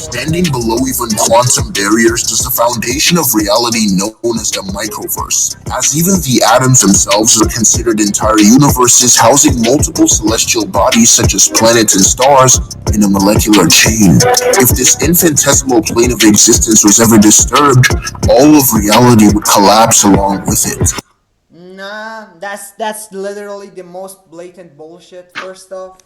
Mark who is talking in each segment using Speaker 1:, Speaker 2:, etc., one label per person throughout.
Speaker 1: Standing below even quantum barriers is the foundation of reality known as the Microverse, as even the atoms themselves are considered entire universes housing multiple celestial bodies such as planets and stars in a molecular chain. If this infinitesimal plane of existence was ever disturbed, all of reality would collapse along with it.
Speaker 2: Nah, that's literally the most blatant bullshit. First off,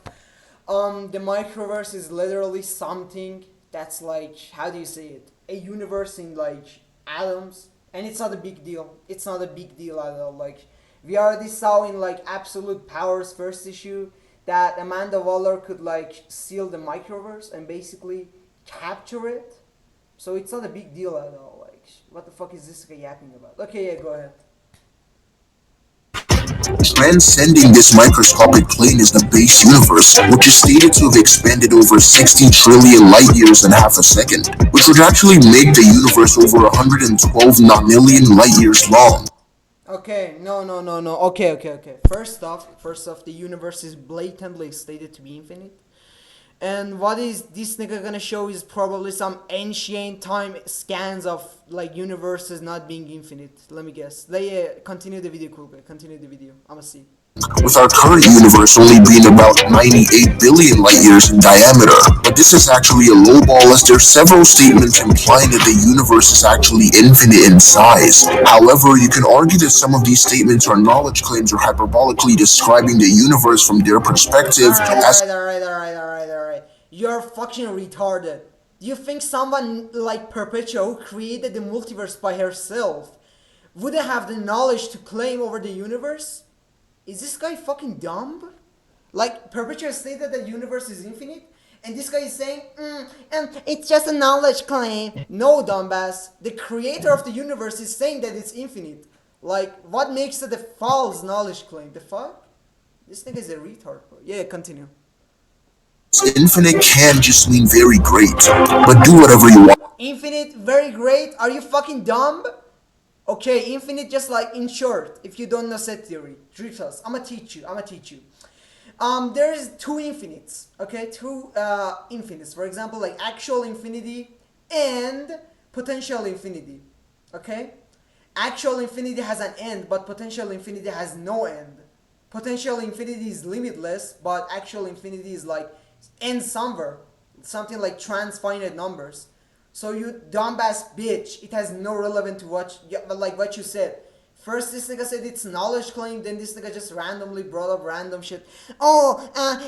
Speaker 2: the microverse is literally something that's like, how do you say it? A universe in like atoms, and it's not a big deal. It's not a big deal at all. Like we already saw in like Absolute Powers first issue that Amanda Waller could like seal the microverse and basically capture it. So it's not a big deal at all. Like what the fuck is this guy yapping about? Okay, yeah, go ahead.
Speaker 1: Transcending this microscopic plane is the base universe, which is stated to have expanded over 60 trillion light years in half a second, which would actually make the universe over 112 million light years long.
Speaker 2: Okay, no. Okay. First off, the universe is blatantly stated to be infinite. And what is this nigga gonna show is probably some ancient time scans of like universes not being infinite. Let me guess. Continue the video, cool guy. Continue the video. I'ma see.
Speaker 1: With our current universe only being about 98 billion light years in diameter. But this is actually a lowball, as there are several statements implying that the universe is actually infinite in size. However, you can argue that some of these statements are knowledge claims or hyperbolically describing the universe from their perspective as
Speaker 2: Alright. You're fucking retarded. Do you think someone like Perpetua, who created the multiverse by herself, wouldn't have the knowledge to claim over the universe? Is this guy fucking dumb? Like, Perpetua stated that the universe is infinite, and this guy is saying, it's just a knowledge claim. No, dumbass. The creator of the universe is saying that it's infinite. Like, what makes it a false knowledge claim? The fuck? This nigga is a retard, bro. Yeah, continue.
Speaker 1: infinite can just mean very great, but do whatever you want.
Speaker 2: Infinite, very great? Are you fucking dumb? Okay, infinite just like in short, if you don't know set theory. Treat us. I'ma teach you. There's two infinites, okay? Two infinites. For example, like actual infinity and potential infinity, okay? Actual infinity has an end, but potential infinity has no end. Potential infinity is limitless, but actual infinity is like end somewhere. Something like transfinite numbers. So you dumbass bitch, it has no relevance to what you said. First this nigga said it's knowledge claim, then this nigga just randomly brought up random shit.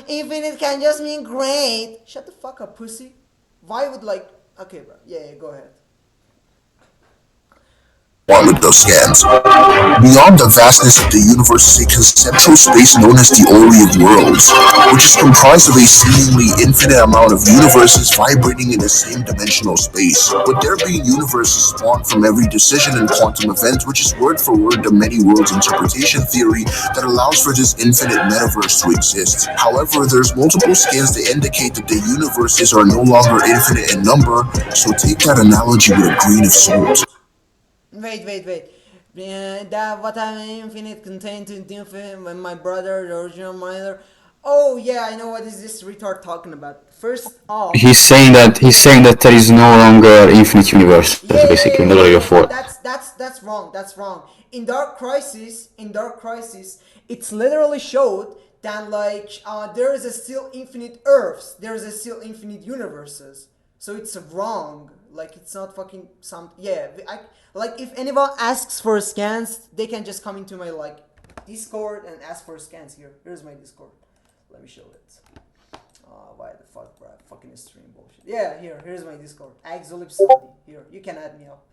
Speaker 2: Infinite can just mean great. Shut the fuck up, pussy. Why would like, okay bro, yeah, go ahead.
Speaker 1: With those scans. Beyond the vastness of the universe is a conceptual space known as the Orrery of Worlds, which is comprised of a seemingly infinite amount of universes vibrating in the same dimensional space, with there being universes spawned from every decision and quantum event, which is word for word the many worlds interpretation theory that allows for this infinite metaverse to exist. However, there's multiple scans that indicate that the universes are no longer infinite in number, so take that analogy with a grain of salt.
Speaker 2: Wait. That what I infinite contained in infinite when my brother, the original miner. Oh yeah, I know what is this retard talking about. First off,
Speaker 3: He's saying that there is no longer infinite universe. That's basically not your fault.
Speaker 2: That's wrong. That's wrong. In Dark Crisis, it's literally showed that like there is a still infinite Earths, there is a still infinite universes. So it's wrong. Like it's not fucking some. Yeah, like if anyone asks for scans, they can just come into my like Discord and ask for scans. Here's my Discord. Let me show it. Why the fuck, bro? Fucking stream bullshit. Yeah, here's my Discord. Axolip70. Here, you can add me up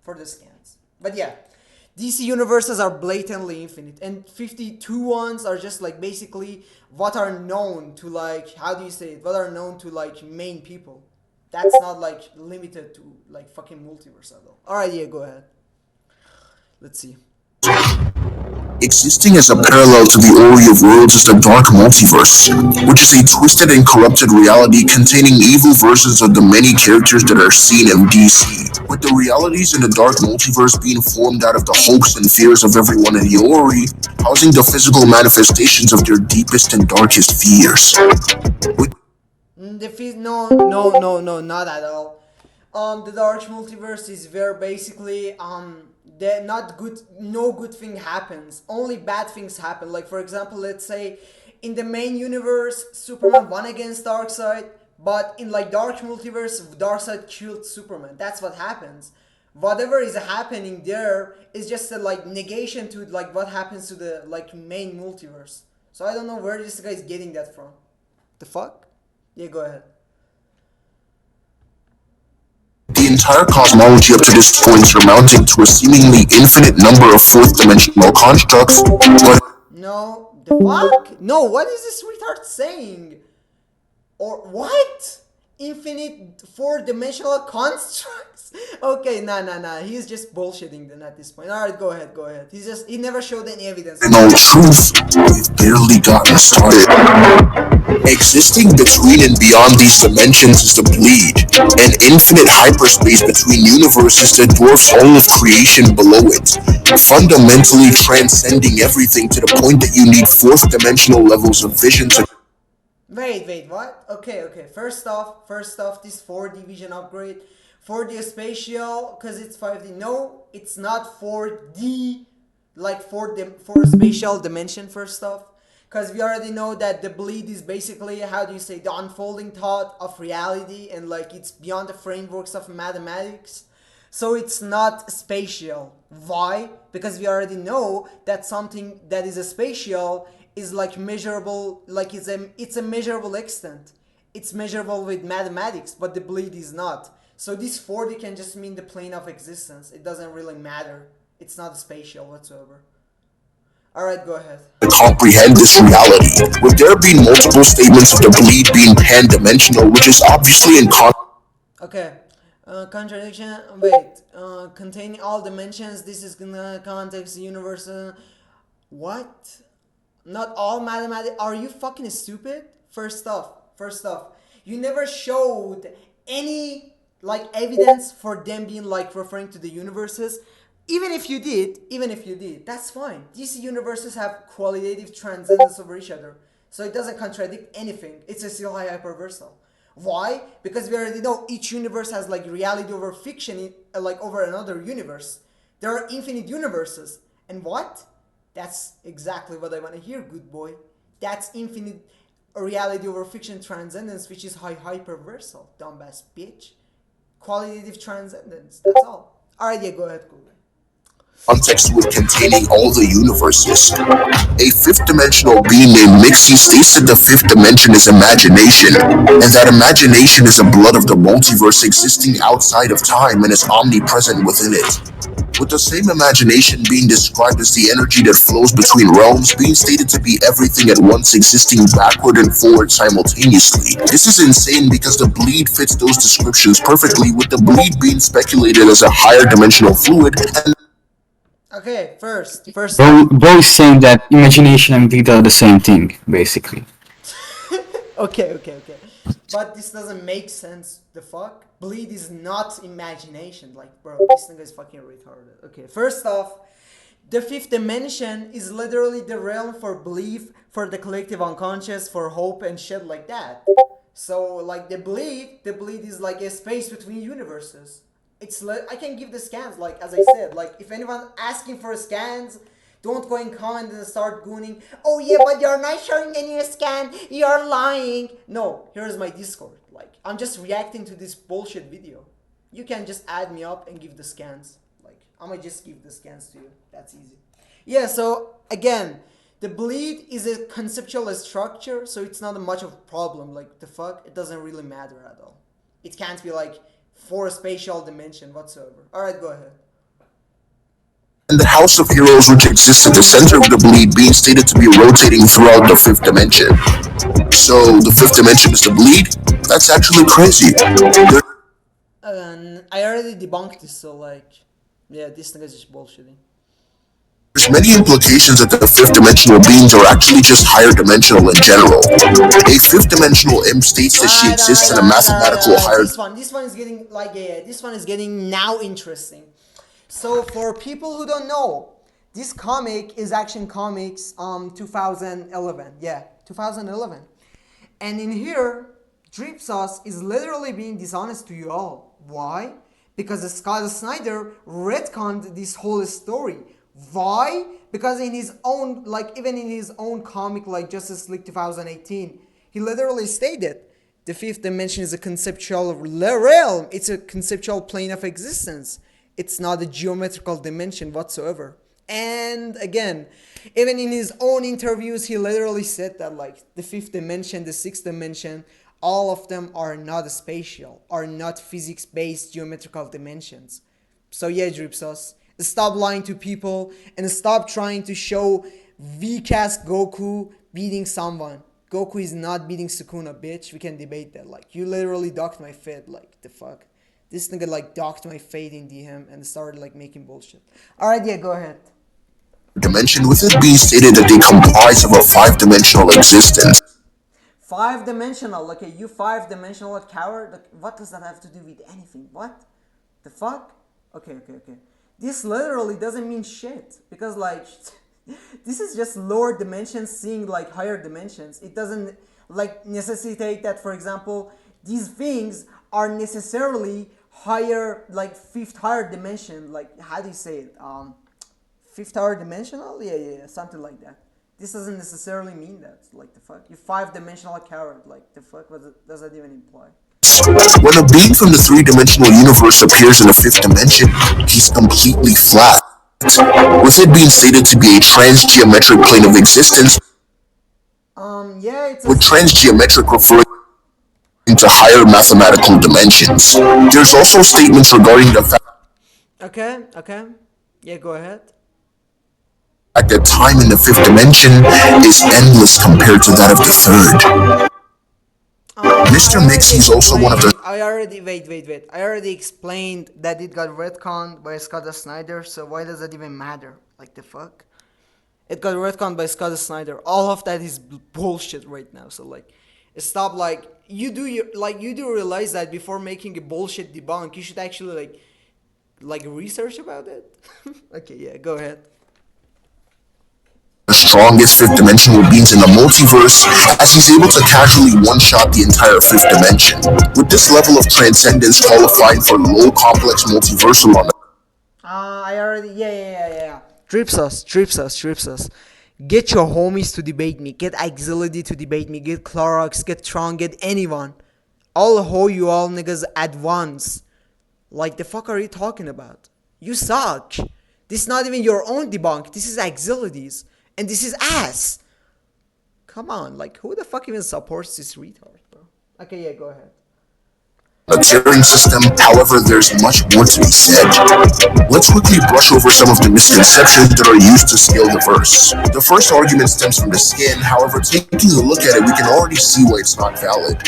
Speaker 2: for the scans. But yeah, DC universes are blatantly infinite, and 52 ones are just like basically what are known to like, how do you say it? What are known to like main people. That's not like limited to like fucking multiverse at all. Alright, yeah, go ahead. Let's see.
Speaker 1: Existing as a parallel to the Orrery of Worlds is the Dark Multiverse, which is a twisted and corrupted reality containing evil versions of the many characters that are seen in DC, with the realities in the Dark Multiverse being formed out of the hopes and fears of everyone in the Orrery. causing the physical manifestations of their deepest and darkest fears. With
Speaker 2: No, not at all. The dark multiverse is where basically not good, no good thing happens. Only bad things happen. Like for example, let's say in the main universe, Superman won against Darkseid, but in like dark multiverse, Darkseid killed Superman. That's what happens. Whatever is happening there is just a like negation to like what happens to the like main multiverse. So I don't know where this guy is getting that from. The fuck? Yeah, go ahead.
Speaker 1: the entire cosmology up to this point surmounting to a seemingly infinite number of fourth-dimensional constructs, but
Speaker 2: No, the fuck? No, what is this retard saying? Or what? Infinite four-dimensional constructs? Okay, nah. He's just bullshitting then at this point. Alright, go ahead. He never showed any evidence.
Speaker 1: in all truth, we've barely gotten started. Existing between and beyond these dimensions is the bleed, an infinite hyperspace between universes that dwarfs all of creation below it, fundamentally transcending everything to the point that you need fourth-dimensional levels of vision to
Speaker 2: Wait, what? Okay. First off, this 4D vision upgrade, 4D spatial, cause it's 5D. No, it's not 4D, like for spatial dimension. First off, cause we already know that the bleed is basically, how do you say, the unfolding thought of reality, and like it's beyond the frameworks of mathematics. So it's not spatial. Why? Because we already know that something that is a spatial is like measurable, like it's a measurable extent. It's measurable with mathematics, but the bleed is not. So this 4D can just mean the plane of existence. It doesn't really matter. It's not spatial whatsoever. Alright, go ahead.
Speaker 1: comprehend this reality, with there being multiple statements of the bleed being pan-dimensional, which is obviously in conflict.
Speaker 2: Okay. Contradiction. Wait. Containing all dimensions. This is gonna context the universe. What? Not all mathematics. Are you fucking stupid? First off, you never showed any like evidence for them being like referring to the universes. Even if you did, that's fine. These universes have qualitative transcendence over each other, so it doesn't contradict anything. It's a still high hyperversal. Why? Because we already know each universe has like reality over fiction, like over another universe. There are infinite universes, and what? That's exactly what I want to hear, good boy. That's infinite reality over fiction transcendence, which is high hyperversal, dumbass bitch. Qualitative transcendence, that's all. Alright, yeah, go ahead, cool.
Speaker 1: Context with containing all the universes. A fifth-dimensional being named Mixie states that the fifth dimension is imagination, and that imagination is the blood of the multiverse existing outside of time and is omnipresent within it. With the same imagination being described as the energy that flows between realms, being stated to be everything at once existing backward and forward simultaneously. This is insane because the bleed fits those descriptions perfectly, with the bleed being speculated as a higher dimensional fluid and
Speaker 2: Okay, first.
Speaker 3: Bro is saying that imagination and bleed are the same thing, basically.
Speaker 2: Okay. But this doesn't make sense. The fuck? Bleed is not imagination. Like, bro, this thing is fucking retarded. Okay, first off, the fifth dimension is literally the realm for belief, for the collective unconscious, for hope and shit like that. So, like, the bleed is like a space between universes. I can give the scans, like, as I said, like, if anyone asking for scans, don't go and comment and start gooning, oh yeah, but you're not showing any scan, you're lying. No, here's my Discord. Like, I'm just reacting to this bullshit video. You can just add me up and give the scans. Like, I'm gonna just give the scans to you. That's easy. Yeah, so, again, the bleed is a conceptual structure, so it's not much of a problem. Like, the fuck? It doesn't really matter at all. It can't be, like, for a spatial dimension whatsoever. Alright, go ahead.
Speaker 1: and the House of Heroes, which exists at the center of the bleed, being stated to be rotating throughout the fifth dimension. So the fifth dimension is the bleed? That's actually crazy.
Speaker 2: I already debunked this, so like, yeah, this thing is just bullshitting.
Speaker 1: There's many implications that the fifth dimensional beings are actually just higher dimensional in general. A fifth dimensional imp states that she exists in a mathematical higher.
Speaker 2: This one is getting like, yeah, this one is getting now interesting. So for people who don't know, This comic is Action Comics 2011. Yeah, 2011. And in here, Drip Sauce is literally being dishonest to you all. Why? Because Scott Snyder retconned this whole story. Why? Because in his own, like even in his own comic like Justice League 2018, he literally stated the fifth dimension is a conceptual realm. It's a conceptual plane of existence. It's not a geometrical dimension whatsoever. And again, even in his own interviews, he literally said that like the fifth dimension, the sixth dimension, all of them are not spatial, are not physics-based geometrical dimensions. So yeah, Drip Sauce, stop lying to people and stop trying to show V-cast Goku beating someone. Goku is not beating Sukuna, bitch. We can debate that. Like, you literally docked my fate. Like, the fuck? This nigga, like, docked my fate in DM and started, like, making bullshit. Alright, yeah, go ahead.
Speaker 1: Dimension, with it being stated that they comprise of a five-dimensional existence.
Speaker 2: Five-dimensional. Okay, you five-dimensional coward. Like, what does that have to do with anything? What? The fuck? Okay. This literally doesn't mean shit. Because, like... this is just lower dimensions seeing like higher dimensions. It doesn't like necessitate that, for example, these things are necessarily higher, like fifth higher dimension. Like, how do you say it? Fifth higher dimensional? Yeah, something like that. This doesn't necessarily mean that. Like, the fuck? You five-dimensional coward. Like, the fuck? What does that even imply?
Speaker 1: When a being from the three-dimensional universe appears in the fifth dimension, he's completely flat. With it being stated to be a transgeometric plane of existence,
Speaker 2: yeah, it's
Speaker 1: with transgeometric referring to higher mathematical dimensions. There's also statements regarding the fact
Speaker 2: Okay. Yeah, go ahead.
Speaker 1: that time in the fifth dimension is endless compared to that of the third. Mr. Mixie is also one of the...
Speaker 2: I already wait. I already explained that it got retconned by Scott Snyder, so why does that even matter? Like, the fuck? It got retconned by Scott Snyder. All of that is bullshit right now. So like, stop. Like, you do realize that before making a bullshit debunk, you should actually like research about it. Okay, yeah, go ahead.
Speaker 1: The strongest fifth dimensional beings in the multiverse, as he's able to casually one-shot the entire fifth dimension, with this level of transcendence qualifying for low complex multiversal on the...
Speaker 2: I already, yeah. Drip sauce. Get your homies to debate me. Get Axility to debate me. Get Clorox, get Tron, get anyone. I'll hoe you all niggas at once. Like, the fuck are you talking about? You suck. This is not even your own debunk. This is Axility's. And this is ass. Come on, like, who the fuck even supports this retard, bro? Okay, yeah, go ahead.
Speaker 1: The tiering system, however, there's much more to be said. Let's quickly brush over some of the misconceptions that are used to scale the verse. The first argument stems from the skin, however, taking a look at it, we can already see why it's not valid.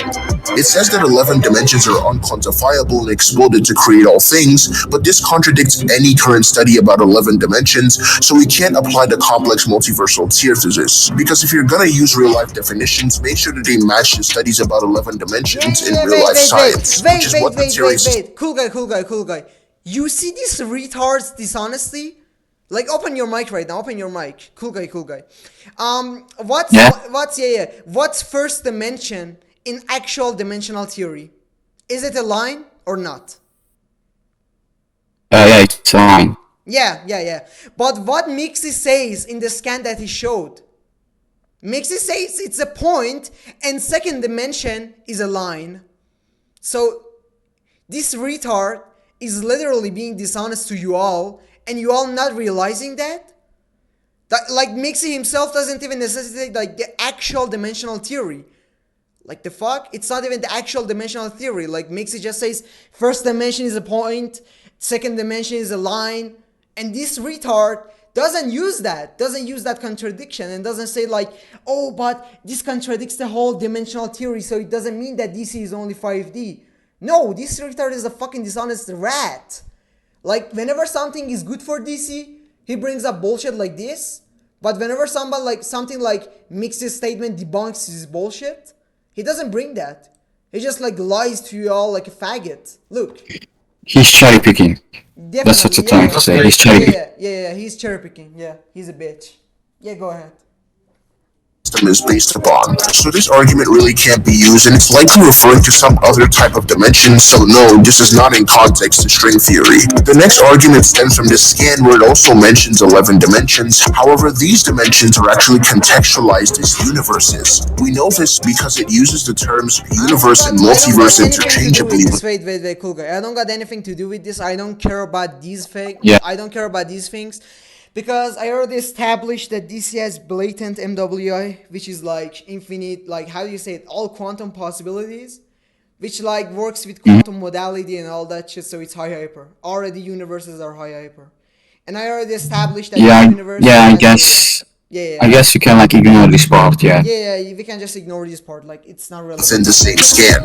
Speaker 1: It says that 11 dimensions are unquantifiable and exploded to create all things, but this contradicts any current study about 11 dimensions, so we can't apply the complex multiversal tier to this. Because if you're gonna use real-life definitions, make sure that they match the studies about 11 dimensions in real-life science. Wait.
Speaker 2: Cool guy. You see this retard's dishonesty? Like, open your mic right now. Open your mic. Cool guy. What's first dimension in actual dimensional theory? Is it a line or not?
Speaker 3: Yeah, it's a line.
Speaker 2: Yeah. But what Mixie says in the scan that he showed, Mixie says it's a point and second dimension is a line. So this retard is literally being dishonest to you all, and you all not realizing that? That, like, Mixie himself doesn't even necessitate like the actual dimensional theory. Like, the fuck? It's not even the actual dimensional theory. Like, Mixie just says first dimension is a point, second dimension is a line, and this retard doesn't use that contradiction, and doesn't say like, oh, but this contradicts the whole dimensional theory, so it doesn't mean that DC is only 5D. No, this retard is a fucking dishonest rat. Like, whenever something is good for DC, he brings up bullshit like this. But whenever somebody like something like Mixie's statement debunks his bullshit, he doesn't bring that. He just like lies to you all like a faggot. Look.
Speaker 3: He's cherry picking. That's what
Speaker 2: Definitely,
Speaker 3: you're trying
Speaker 2: yeah,
Speaker 3: to say.
Speaker 2: yeah,
Speaker 3: He's
Speaker 2: yeah,
Speaker 3: cherry picking.
Speaker 2: yeah, yeah, yeah. He's cherry picking. Yeah, he's a bitch. Yeah, go ahead.
Speaker 1: system is based upon. So this argument really can't be used, and it's likely referring to some other type of dimension, so no, this is not in context to string theory. The next argument stems from this scan where it also mentions 11 dimensions. However, these dimensions are actually contextualized as universes. We know this because it uses the terms universe and
Speaker 2: I don't got
Speaker 1: multiverse
Speaker 2: anything to do with
Speaker 1: interchangeably.
Speaker 2: this. Wait, cool guy. I don't got anything to do with this. I don't care about these fake.
Speaker 3: Yeah.
Speaker 2: I don't care about these things, because I already established that DC has blatant MWI, which is like infinite. Like how do you say it? All quantum possibilities, which like works with
Speaker 3: Mhm.
Speaker 2: quantum modality and all that shit. So it's high hyper. Already universes are high hyper, and I already established that
Speaker 3: Yeah,
Speaker 2: this universe
Speaker 3: yeah. I
Speaker 2: has
Speaker 3: guess.
Speaker 2: yeah.
Speaker 3: I guess you can like ignore this part. Yeah.
Speaker 2: Yeah, we can just ignore this part. Like it's not
Speaker 1: Within
Speaker 2: relevant.
Speaker 1: the same scan,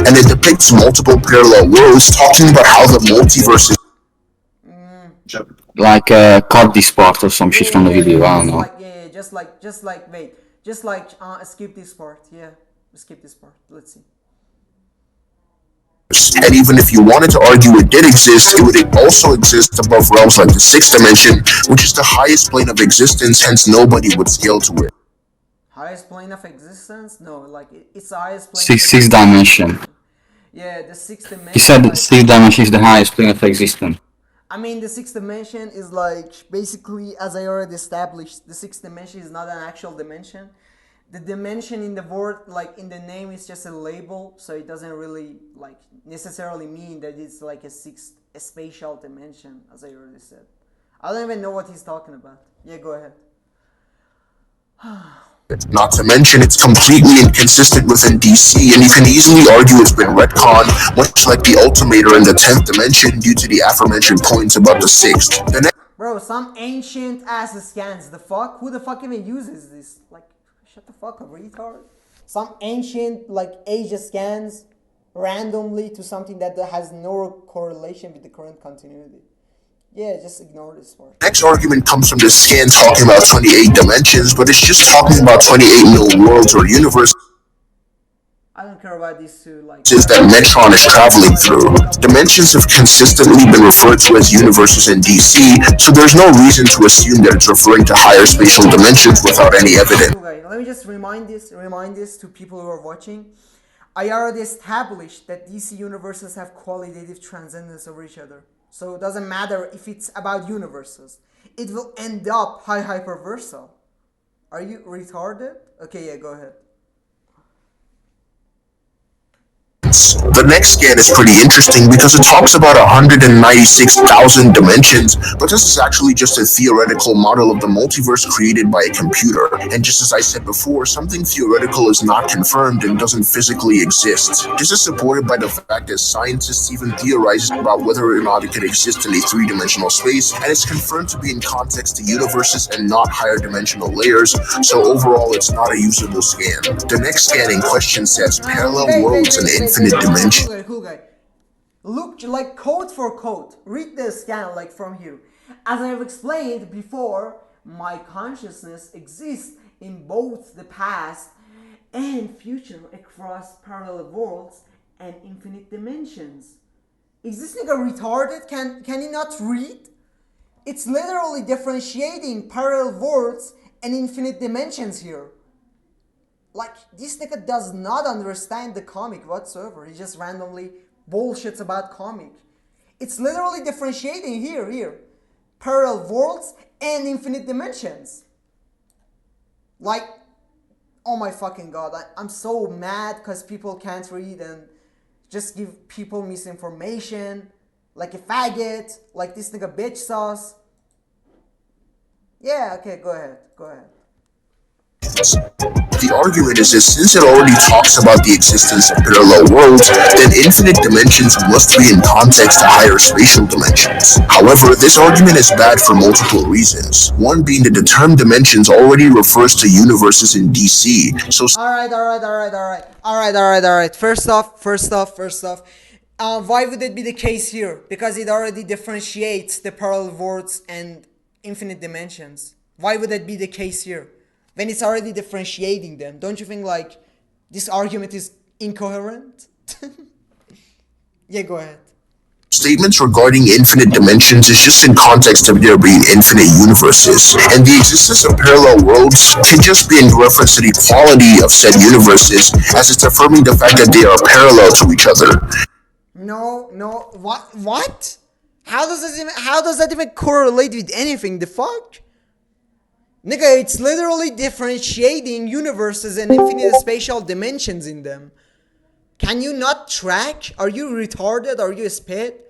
Speaker 1: and it depicts multiple parallel worlds talking about how the multiverse is
Speaker 3: Like cut this part or some shit from the video. I don't
Speaker 2: Just
Speaker 3: know.
Speaker 2: like wait, skip this part. Yeah, skip this part. Let's see.
Speaker 1: and even if you wanted to argue it did exist, it would also exist above realms like the sixth dimension, which is the highest plane of existence, hence nobody would scale to it.
Speaker 2: Highest plane of existence? No, like it's the highest plane of
Speaker 3: Sixth
Speaker 2: existence.
Speaker 3: dimension.
Speaker 2: Yeah, the sixth
Speaker 3: He
Speaker 2: dimension.
Speaker 3: said
Speaker 2: Like
Speaker 3: sixth dimension is the highest plane of existence.
Speaker 2: I mean, the sixth dimension is like basically, as I already established, the sixth dimension is not an actual dimension. The dimension in the word, like in the name, is just a label, so it doesn't really like necessarily mean that it's like a spatial dimension, as I already said. I don't even know what he's talking about. Yeah, go ahead.
Speaker 1: Not to mention, it's completely inconsistent within DC, and you can easily argue it's been retconned, much like the Ultimator in the 10th dimension, due to the aforementioned points about the 6th. The next
Speaker 2: Bro, some ancient ass scans. The fuck? Who the fuck even uses this? Like, shut the fuck up, retard. Some ancient, like, age scans randomly to something that has no correlation with the current continuity. Yeah, just ignore this part.
Speaker 1: next argument comes from this scan talking about 28 dimensions, but it's just talking about 28 million worlds or universes
Speaker 2: I don't care about these two, like...
Speaker 1: that Metron is traveling through. Dimensions have consistently been referred to as universes in DC, so there's no reason to assume that it's referring to higher spatial dimensions without any evidence.
Speaker 2: Okay, let me just remind this to people who are watching. I already established that DC universes have qualitative transcendence over each other. So it doesn't matter if it's about universes. It will end up high hyperversal. Are you retarded? Okay, yeah, go ahead.
Speaker 1: The next scan is pretty interesting because it talks about 196,000 dimensions, but this is actually just a theoretical model of the multiverse created by a computer. And just as I said before, something theoretical is not confirmed and doesn't physically exist. This is supported by the fact that scientists even theorize about whether or not it could exist in a three-dimensional space, and it's confirmed to be in context to universes and not higher dimensional layers, so overall it's not a usable scan. The next scan in question says parallel worlds and infinite dimensions.
Speaker 2: Cool guy. Look, like code for code. Read the scan like from here. As I have explained before, my consciousness exists in both the past and future across parallel worlds and infinite dimensions. Is this nigga retarded? Can he not read? It's literally differentiating parallel worlds and infinite dimensions here. Like, this nigga does not understand the comic whatsoever. He just randomly bullshits about comic. It's literally differentiating here. Parallel worlds and infinite dimensions. Like, oh my fucking god. I'm so mad because people can't read and just give people misinformation. Like a faggot. Like this nigga bitch sauce. Yeah, okay, go ahead.
Speaker 1: The argument is that since it already talks about the existence of parallel worlds, then infinite dimensions must be in context to higher spatial dimensions. However, this argument is bad for multiple reasons. One being that the term dimensions already refers to universes in DC, so
Speaker 2: Alright. First off, why would it be the case here? Because it already differentiates the parallel worlds and infinite dimensions. Why would that be the case here? When it's already differentiating them, don't you think like this argument is incoherent? Yeah, go ahead.
Speaker 1: Statements regarding infinite dimensions is just in context of there being infinite universes, and the existence of parallel worlds can just be in reference to the quality of said universes, as it's affirming the fact that they are parallel to each other.
Speaker 2: No, no, what? How does that even correlate with anything? The fuck? Nigga, it's literally differentiating universes and infinite spatial dimensions in them. Can you not track? Are you retarded? Are you a spit?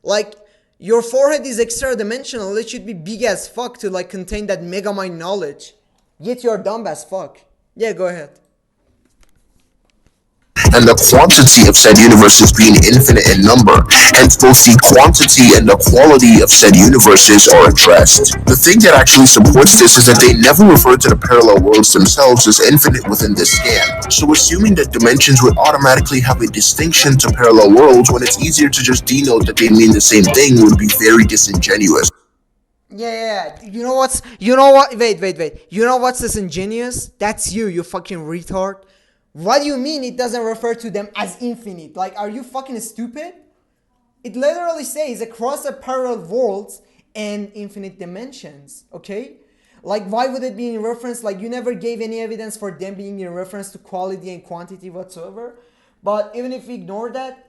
Speaker 2: Like, your forehead is extra dimensional. It should be big as fuck to like contain that megamind knowledge. Yet you're dumb as fuck. Yeah, go ahead.
Speaker 1: And the quantity of said universes being infinite in number, hence both the quantity and the quality of said universes are addressed. The thing that actually supports this is that they never refer to the parallel worlds themselves as infinite within this scan. So assuming that dimensions would automatically have a distinction to parallel worlds when it's easier to just denote that they mean the same thing would be very disingenuous.
Speaker 2: Yeah. You know what? Wait. You know what's disingenuous? That's you fucking retard. What do you mean it doesn't refer to them as infinite? Like, are you fucking stupid? It literally says across the parallel worlds and infinite dimensions, okay? Like, why would it be in reference? Like, you never gave any evidence for them being in reference to quality and quantity whatsoever. But even if we ignore that,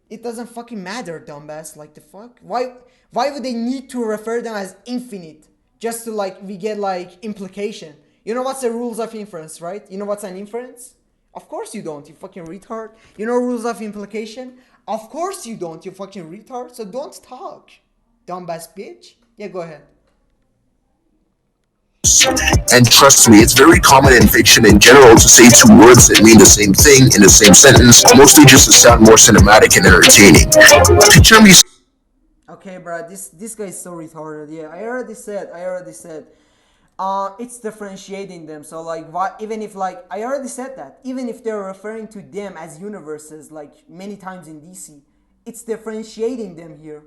Speaker 2: it doesn't fucking matter, dumbass. Like, the fuck? Why would they need to refer them as infinite? Just to, like, we get, like, implication. You know what's the rules of inference, right? You know what's an inference? Of course you don't, you fucking retard. You know rules of implication? Of course you don't, you fucking retard. So don't talk, dumbass bitch. Yeah, go ahead.
Speaker 1: And trust me, it's very common in fiction in general to say two words that mean the same thing in the same sentence, mostly just to sound more cinematic and entertaining. Picture me.
Speaker 2: Okay, bro, this guy is so retarded. Yeah, I already said. It's differentiating them. So like, even if like I already said that, even if they're referring to them as universes, like many times in DC, it's differentiating them here.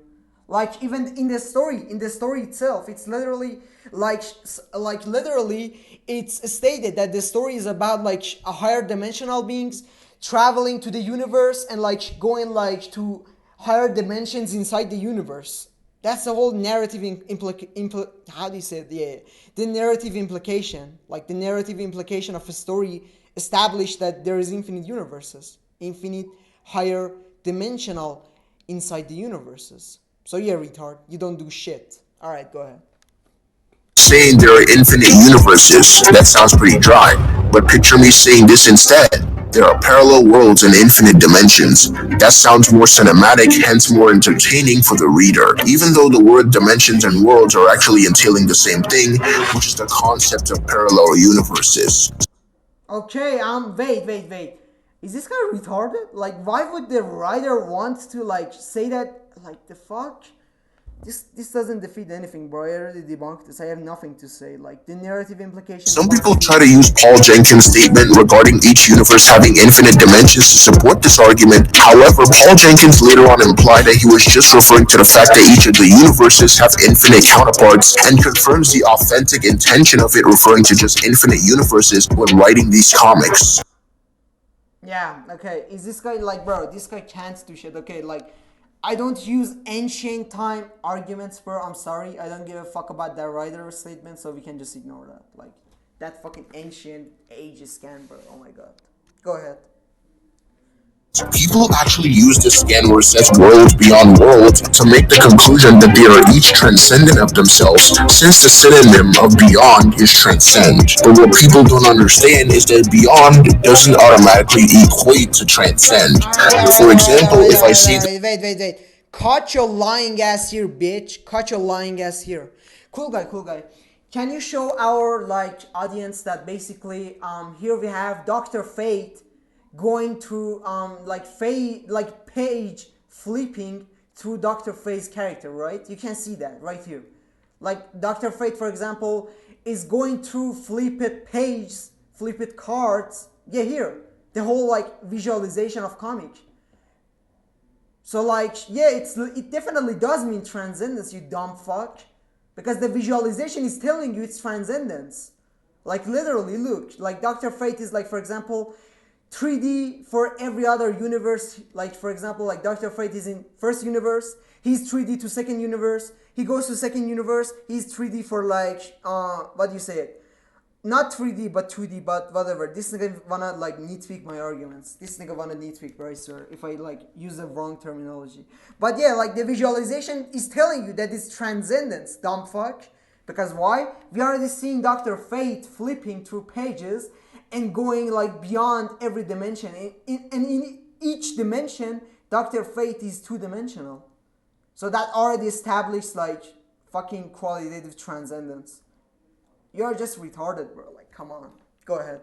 Speaker 2: Like even in the story itself, it's literally literally, it's stated that the story is about like a higher dimensional beings traveling to the universe and like going like to higher dimensions inside the universe. That's the whole narrative how do you say it? Yeah, the narrative implication. Like the narrative implication of a story established that there is infinite universes, infinite higher dimensional inside the universes. So yeah, retard, you don't do shit. All right, go ahead.
Speaker 1: Saying there are infinite universes, that sounds pretty dry. But picture me saying this instead. There are parallel worlds and infinite dimensions. That sounds more cinematic, hence more entertaining for the reader, even though the word dimensions and worlds are actually entailing the same thing, which is the concept of parallel universes.
Speaker 2: Okay, wait. Is this guy retarded? Like, why would the writer want to like say that? Like, the fuck? This doesn't defeat anything, bro. I already debunked this. I have nothing to say. Like, the narrative implication.
Speaker 1: Some people try to use Paul Jenkins' statement regarding each universe having infinite dimensions to support this argument. However, Paul Jenkins later on implied that he was just referring to the fact that each of the universes have infinite counterparts, and confirms the authentic intention of it referring to just infinite universes when writing these comics.
Speaker 2: Yeah, okay. Is this guy like, bro, this guy can't do shit. Okay, like, I don't use ancient time arguments, bro. I'm sorry. I don't give a fuck about that writer's statement, so we can just ignore that. Like, that fucking ancient age scan, bro. Oh my god. Go ahead.
Speaker 1: People actually use this scan where it says worlds beyond worlds to make the conclusion that they are each transcendent of themselves, since the synonym of beyond is transcend. But what people don't understand is that beyond doesn't automatically equate to transcend. For example, if I say
Speaker 2: Wait. Cut your lying ass here, bitch. Cut your lying ass here. Cool guy. Can you show our like audience that basically here we have Dr. Fate going through page flipping through Dr. Fate's character, right? You can see that right here. Like Dr. Fate, for example, is going through flipped cards. Yeah, here. The whole like visualization of comic. So like, yeah, it definitely does mean transcendence, you dumb fuck. Because the visualization is telling you it's transcendence. Like literally, look, like Dr. Fate is like, for example, 3D for every other universe. Like for example, like Dr. Fate is in first universe, he's 3D to second universe. He goes to second universe, he's 3D for like what do you say it? Not 3D but 2D, but whatever. This nigga wanna like nitpick my arguments. This nigga wanna nitpick, right, sir? If I like use the wrong terminology. But yeah, like the visualization is telling you that it's transcendence, dumb fuck. Because why? We already seen Dr. Fate flipping through pages and going like beyond every dimension. And in each dimension, Dr. Fate is two-dimensional. So that already established like fucking qualitative transcendence. You're just retarded, bro. Like, come on. Go ahead.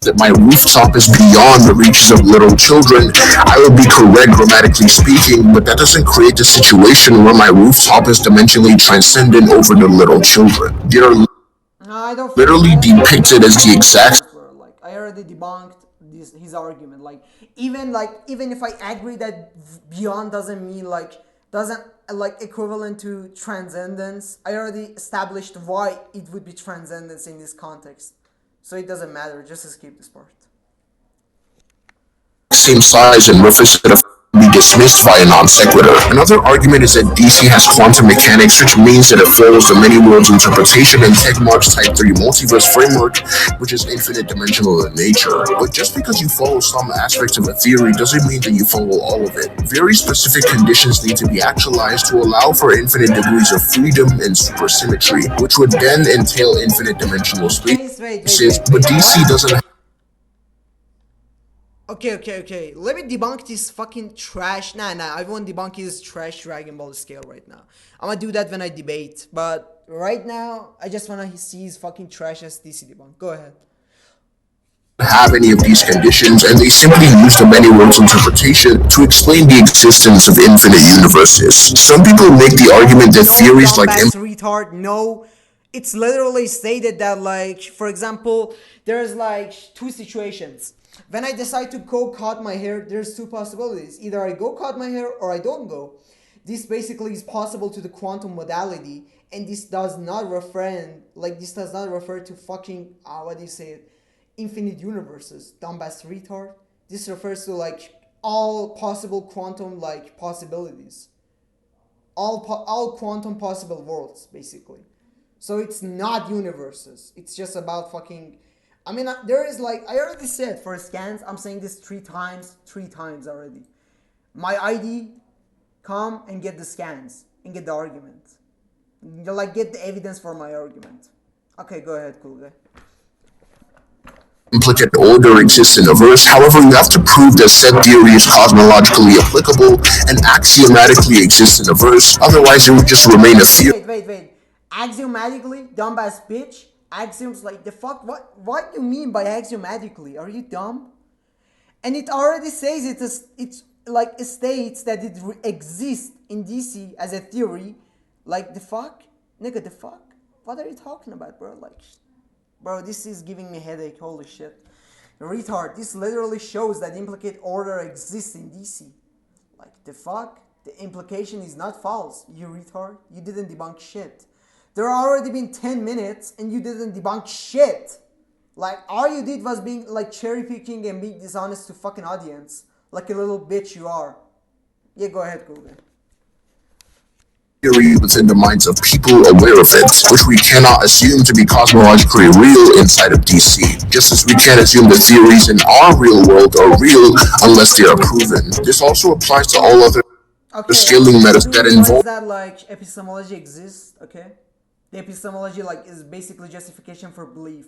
Speaker 1: That my rooftop is beyond the reaches of little children, I would be correct grammatically speaking, but that doesn't create the situation where my rooftop is dimensionally transcendent over the little children. They are
Speaker 2: I don't
Speaker 1: literally depicted as the exact
Speaker 2: like I already debunked his argument. Like even if I agree that beyond doesn't mean doesn't equivalent to transcendence, I already established why it would be transcendence in this context. So it doesn't matter, just skip this part.
Speaker 1: same size and roughness could be dismissed via non sequitur. Another argument is that DC has quantum mechanics, which means that it follows the many worlds interpretation and Tegmark's Type 3 multiverse framework, which is infinite dimensional in nature. But just because you follow some aspects of a theory doesn't mean that you follow all of it. Very specific conditions need to be actualized to allow for infinite degrees of freedom and supersymmetry, which would then entail infinite dimensional spaces, but DC doesn't have.
Speaker 2: Okay. Let me debunk this fucking trash. Nah. I won't debunk his trash Dragon Ball scale right now. I'm gonna do that when I debate. But right now, I just wanna see his fucking trash as DC debunk. Go ahead.
Speaker 1: Have any of these conditions, and they simply use the many worlds interpretation to explain the existence of infinite universes. Some people make the argument that theories like
Speaker 2: retard. No, it's literally stated that, like, for example, there's like two situations. When I decide to go cut my hair, there's two possibilities. Either I go cut my hair or I don't go. This basically is possible to the quantum modality, and this does not refer to fucking what do you say it? Infinite universes. Dumbass retard. This refers to like all possible quantum like possibilities. All quantum possible worlds basically. So it's not universes. It's just about fucking. I mean, there is like, I already said for scans, I'm saying this three times already. My ID, come and get the scans and get the argument. Like, get the evidence for my argument. Okay, go ahead, cool guy.
Speaker 1: Implicate order exists in a verse. However, you have to prove that said theory is cosmologically applicable and axiomatically exists in a verse. Otherwise, it would just remain a theory.
Speaker 2: Wait. Axiomatically, dumbass bitch. Axioms, like the fuck, what do you mean by axiomatically? Are you dumb? And it already says it's like it states that it exists in DC as a theory. Like the fuck, nigga, the fuck, what are you talking about, bro? Like, bro, this is giving me a headache. Holy shit, retard. This literally shows that implicate order exists in DC. Like the fuck, the implication is not false. You retard, you didn't debunk shit. There already been 10 minutes and you didn't debunk shit. Like, all you did was being like cherry picking and being dishonest to fucking audience. Like a little bitch you are. Yeah, go ahead, Google.
Speaker 1: Theory within the minds of people aware of it, which we cannot assume to be cosmologically real inside of DC, just as we can't assume that theories in our real world are real unless they are proven. This also applies to all other scaling methods that involve
Speaker 2: that like epistemology exists, okay? The epistemology like is basically justification for belief.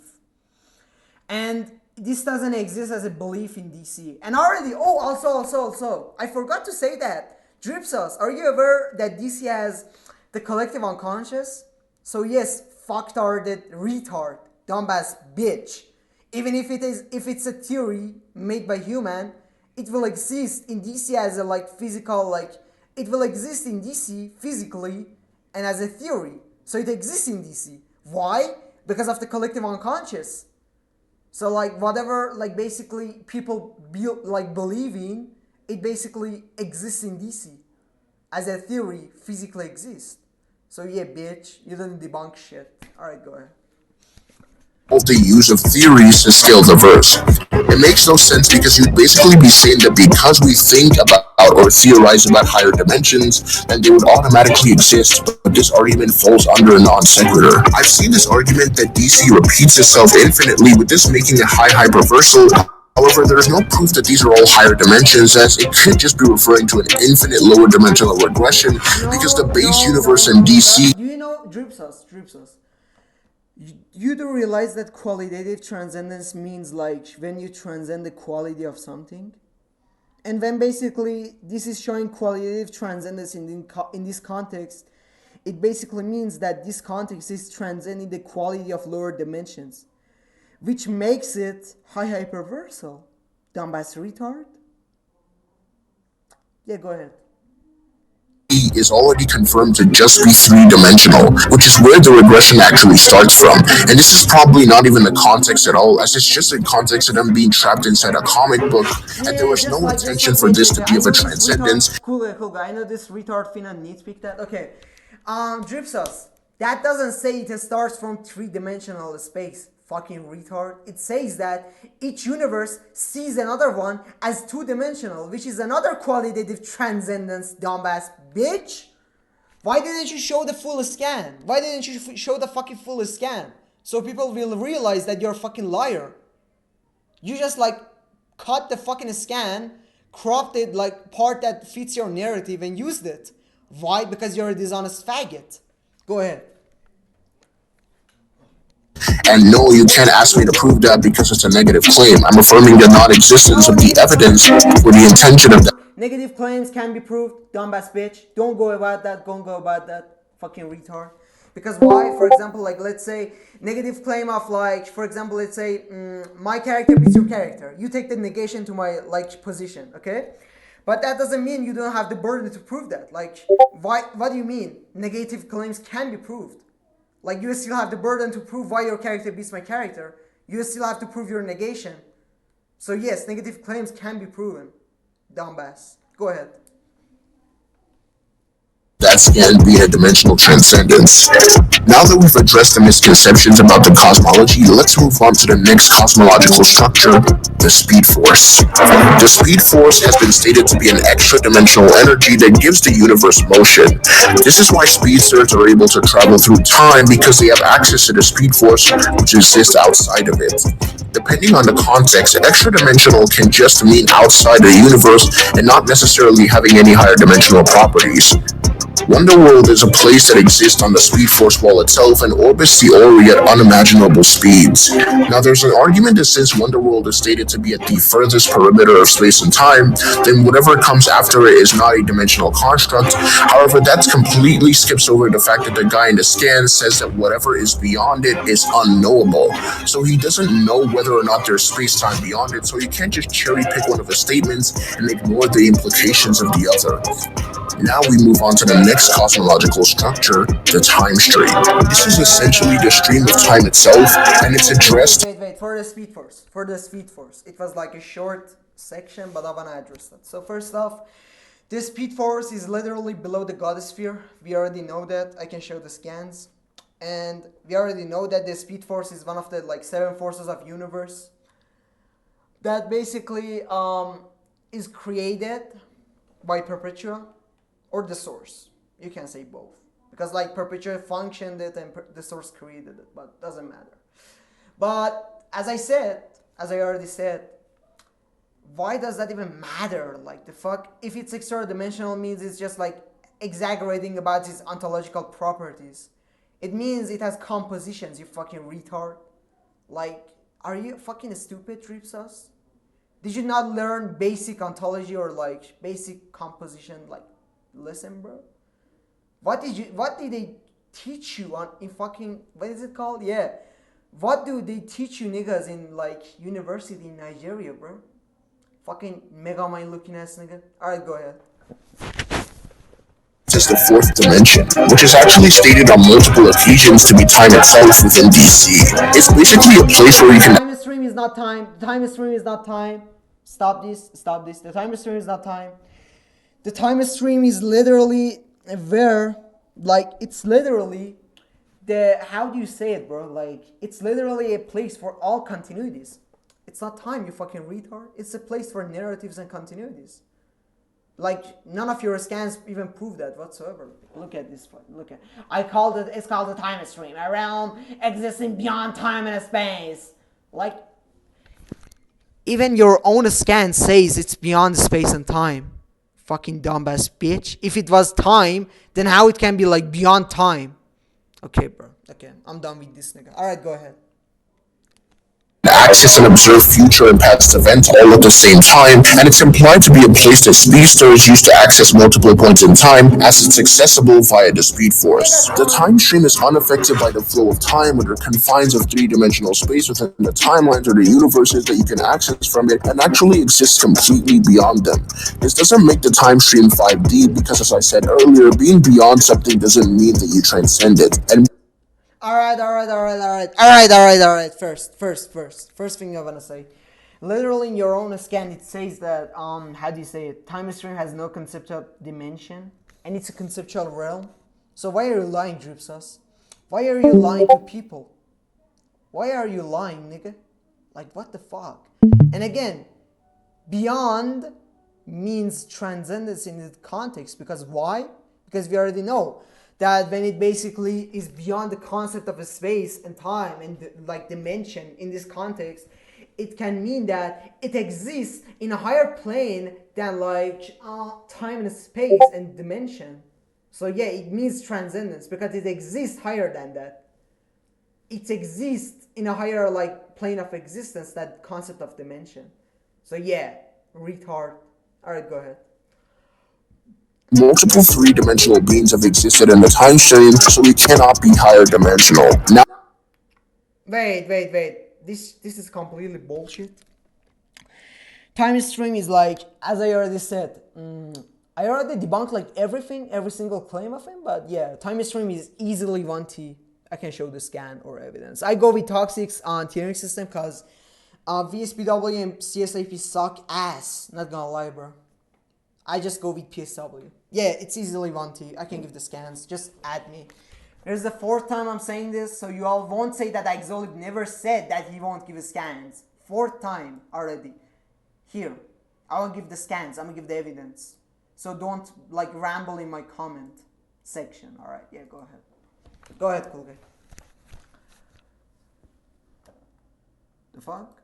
Speaker 2: And this doesn't exist as a belief in DC. And already, also, I forgot to say that. Dripsos, are you aware that DC has the collective unconscious? So yes, fucked are the retard, dumbass bitch. Even if it's a theory made by human, it will exist in DC as a like physical, like it will exist in DC physically and as a theory. So it exists in DC. Why? Because of the collective unconscious. So like whatever like basically people believe in, it basically exists in DC. As a theory, physically exists. So yeah, bitch, you didn't debunk shit. Alright, go ahead.
Speaker 1: Of the use of theories to scale the verse. It makes no sense because you'd basically be saying that because we think about or theorize about higher dimensions, then they would automatically exist, but this argument falls under a non sequitur. I've seen this argument that DC repeats itself infinitely, with this making it high hyperversal. However, there is no proof that these are all higher dimensions, as it could just be referring to an infinite lower dimensional regression, because the base universe in DC.
Speaker 2: Do you know, Dripsos? You do realize that qualitative transcendence means like when you transcend the quality of something? And when basically this is showing qualitative transcendence in this context, it basically means that this context is transcending the quality of lower dimensions, which makes it high hyperversal. Dumbass retard? Yeah, go ahead.
Speaker 1: Is already confirmed to just be three-dimensional, which is where the regression actually starts from. And this is probably not even the context at all, as it's just a context of them being trapped inside a comic book, and there was no intention for this to be of a transcendence.
Speaker 2: Cool guy. I know this retard finna nitpick that. Okay. Dripsos, that doesn't say it starts from three-dimensional space. Fucking retard. It says that each universe sees another one as two-dimensional, which is another qualitative transcendence, dumbass bitch. Why didn't you show the full scan? Why didn't you show the fucking full scan? So people will realize that you're a fucking liar. You just like cut the fucking scan, cropped it like part that fits your narrative and used it. Why? Because you're a dishonest faggot. Go ahead.
Speaker 1: And no, you can't ask me to prove that because it's a negative claim. I'm affirming the non-existence of the evidence for the intention of that.
Speaker 2: Negative claims can be proved, dumbass bitch. Don't go about that, fucking retard. Because why? For example, like let's say negative claim of like, for example, let's say my character beats your character. You take the negation to my like position, okay? But that doesn't mean you don't have the burden to prove that. Like, why? What do you mean? Negative claims can be proved. Like, you still have the burden to prove why your character beats my character. You still have to prove your negation. So yes, negative claims can be proven. Dumbass. Go ahead.
Speaker 1: That scan being a dimensional transcendence. Now that we've addressed the misconceptions about the cosmology, let's move on to the next cosmological structure, the speed force. The speed force has been stated to be an extra-dimensional energy that gives the universe motion. This is why speedsters are able to travel through time, because they have access to the speed force, which exists outside of it. Depending on the context, extra-dimensional can just mean outside the universe and not necessarily having any higher dimensional properties. Wonderworld is a place that exists on the Speed Force wall itself and orbits the Ori at unimaginable speeds. Now, there's an argument that since Wonderworld is stated to be at the furthest perimeter of space and time, then whatever comes after it is not a dimensional construct. However, that completely skips over the fact that the guy in the scan says that whatever is beyond it is unknowable. So he doesn't know whether or not there's space-time beyond it, so you can't just cherry-pick one of his statements and ignore the implications of the other. Now we move on to the next cosmological structure, the time stream. This is essentially the stream of time itself, and it's addressed.
Speaker 2: Wait, for the speed force. It was like a short section, but I wanna address that. So first off, this speed force is literally below the God sphere. We already know that. I can show the scans. And we already know that the speed force is one of the like 7 forces of universe that basically is created by Perpetua or the source. You can say both, because like Perpetua functioned it and the source created it, but doesn't matter. But as I already said, why does that even matter? Like the fuck, if it's extra dimensional means it's just like exaggerating about its ontological properties. It means it has compositions, you fucking retard. Like, are you fucking stupid, Tripsos? Did you not learn basic ontology or like basic composition? Like, listen, bro. What did they teach you in fucking, what is it called? Yeah. What do they teach you niggas in like university in Nigeria, bro? Fucking mega mind looking ass nigga. Alright, go ahead.
Speaker 1: Is the fourth dimension, which is actually stated on multiple occasions to be time itself within DC. It's basically a place where you can.
Speaker 2: Time stream is not time. The time stream is not time. Stop this. The time stream is not time. The time stream is literally where, like, it's literally the, how do you say it, bro? Like, it's literally a place for all continuities. It's not time, you fucking retard. It's a place for narratives and continuities. Like, none of your scans even prove that whatsoever. Look at this one. Look at. It's called a time stream, a realm existing beyond time and space. Like, even your own scan says it's beyond space and time. Fucking dumbass bitch. If it was time, then how it can be like beyond time? Okay, bro. Okay, I'm done with this nigga. Alright, go ahead.
Speaker 1: Access and observe future and past events all at the same time, and it's implied to be a place that speedsters use to access multiple points in time, as it's accessible via the speed force. The time stream is unaffected by the flow of time under confines of three-dimensional space within the timelines or the universes that you can access from it, and actually exists completely beyond them. This doesn't make the time stream 5D because, as I said earlier, being beyond something doesn't mean that you transcend it. And
Speaker 2: Alright. First thing I wanna say. Literally in your own scan it says that how do you say it? Time stream has no conceptual dimension and it's a conceptual realm. So why are you lying, Dripsauce? Why are you lying to people? Why are you lying, nigga? Like, what the fuck? And again, beyond means transcendence in the context, because why? Because we already know that when it basically is beyond the concept of a space and time and like dimension in this context, it can mean that it exists in a higher plane than like time and space and dimension. So yeah, it means transcendence because it exists higher than that. It exists in a higher like plane of existence, that concept of dimension. So yeah, retard. Alright, go ahead.
Speaker 1: multiple three-dimensional beings have existed in the time stream, so we cannot be higher dimensional. Now,
Speaker 2: Wait. This is completely bullshit. Time stream is like, as I already said, I already debunked like everything, every single claim of him, but yeah, time stream is easily 1T. I can show the scan or evidence. I go with Toxic's on tiering system because VSPW and CSAP suck ass. Not gonna lie, bro. I just go with PSW. Yeah, it's easily 1T. I can give the scans. Just add me. There's the fourth time I'm saying this, so you all won't say that Exolib never said that he won't give scans. Fourth time already. Here, I will give the scans. I'm gonna give the evidence. So don't like ramble in my comment section. Alright, yeah, go ahead. Go ahead, cool guy. The fuck?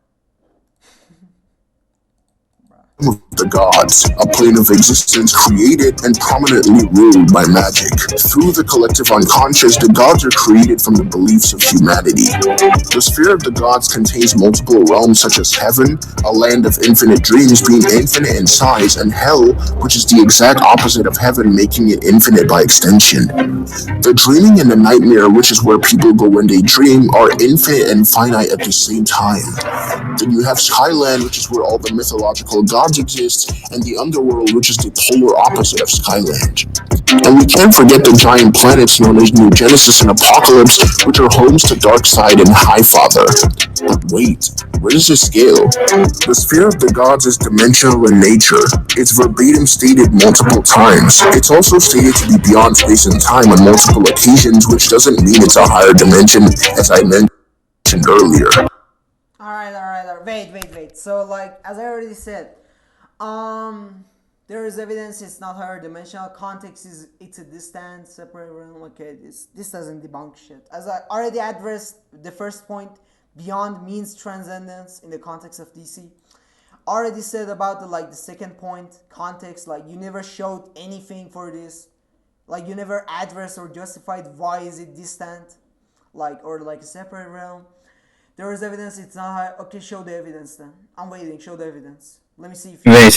Speaker 1: of the gods, a plane of existence created and prominently ruled by magic. Through the collective unconscious, the gods are created from the beliefs of humanity. The sphere of the gods contains multiple realms such as heaven, a land of infinite dreams being infinite in size, and hell, which is the exact opposite of heaven, making it infinite by extension. The dreaming and the nightmare, which is where people go when they dream, are infinite and finite at the same time. Then you have Skyland, which is where all the mythological gods exist, and the underworld, which is the polar opposite of Skyland. And we can't forget the giant planets known as New Genesis and Apocalypse, which are homes to Darkseid and Highfather. But wait, where does this scale? The sphere of the gods is dimensional in nature. It's verbatim stated multiple times. It's also stated to be beyond space and time on multiple occasions, which doesn't mean it's a higher dimension, as I mentioned earlier.
Speaker 2: Alright. Wait. So like, as I already said, there is evidence it's not higher dimensional. Context is it's a distant, separate realm. Okay, this doesn't debunk shit. As I already addressed the first point, beyond means transcendence in the context of DC. Already said about the second point, context, like you never showed anything for this. Like you never addressed or justified why is it distant, or a separate realm. There is evidence it's not high. Okay, show the evidence then. I'm waiting, show the evidence. Let me see if
Speaker 3: Wait.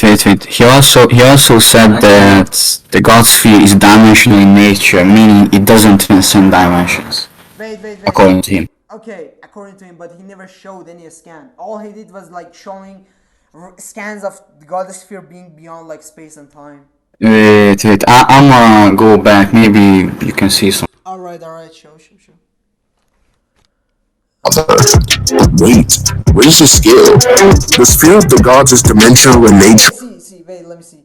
Speaker 3: He also said that the God sphere is dimensional in nature, meaning it doesn't transcend dimensions.
Speaker 2: Wait.
Speaker 3: According to him.
Speaker 2: Okay, according to him, but he never showed any scan. All he did was showing scans of the God sphere being beyond space and time.
Speaker 3: Wait. I'm gonna go back. Maybe you can see some.
Speaker 2: Alright, show.
Speaker 1: Wait, where does this scale? The sphere of the gods is dimensional in nature.
Speaker 2: Let me see.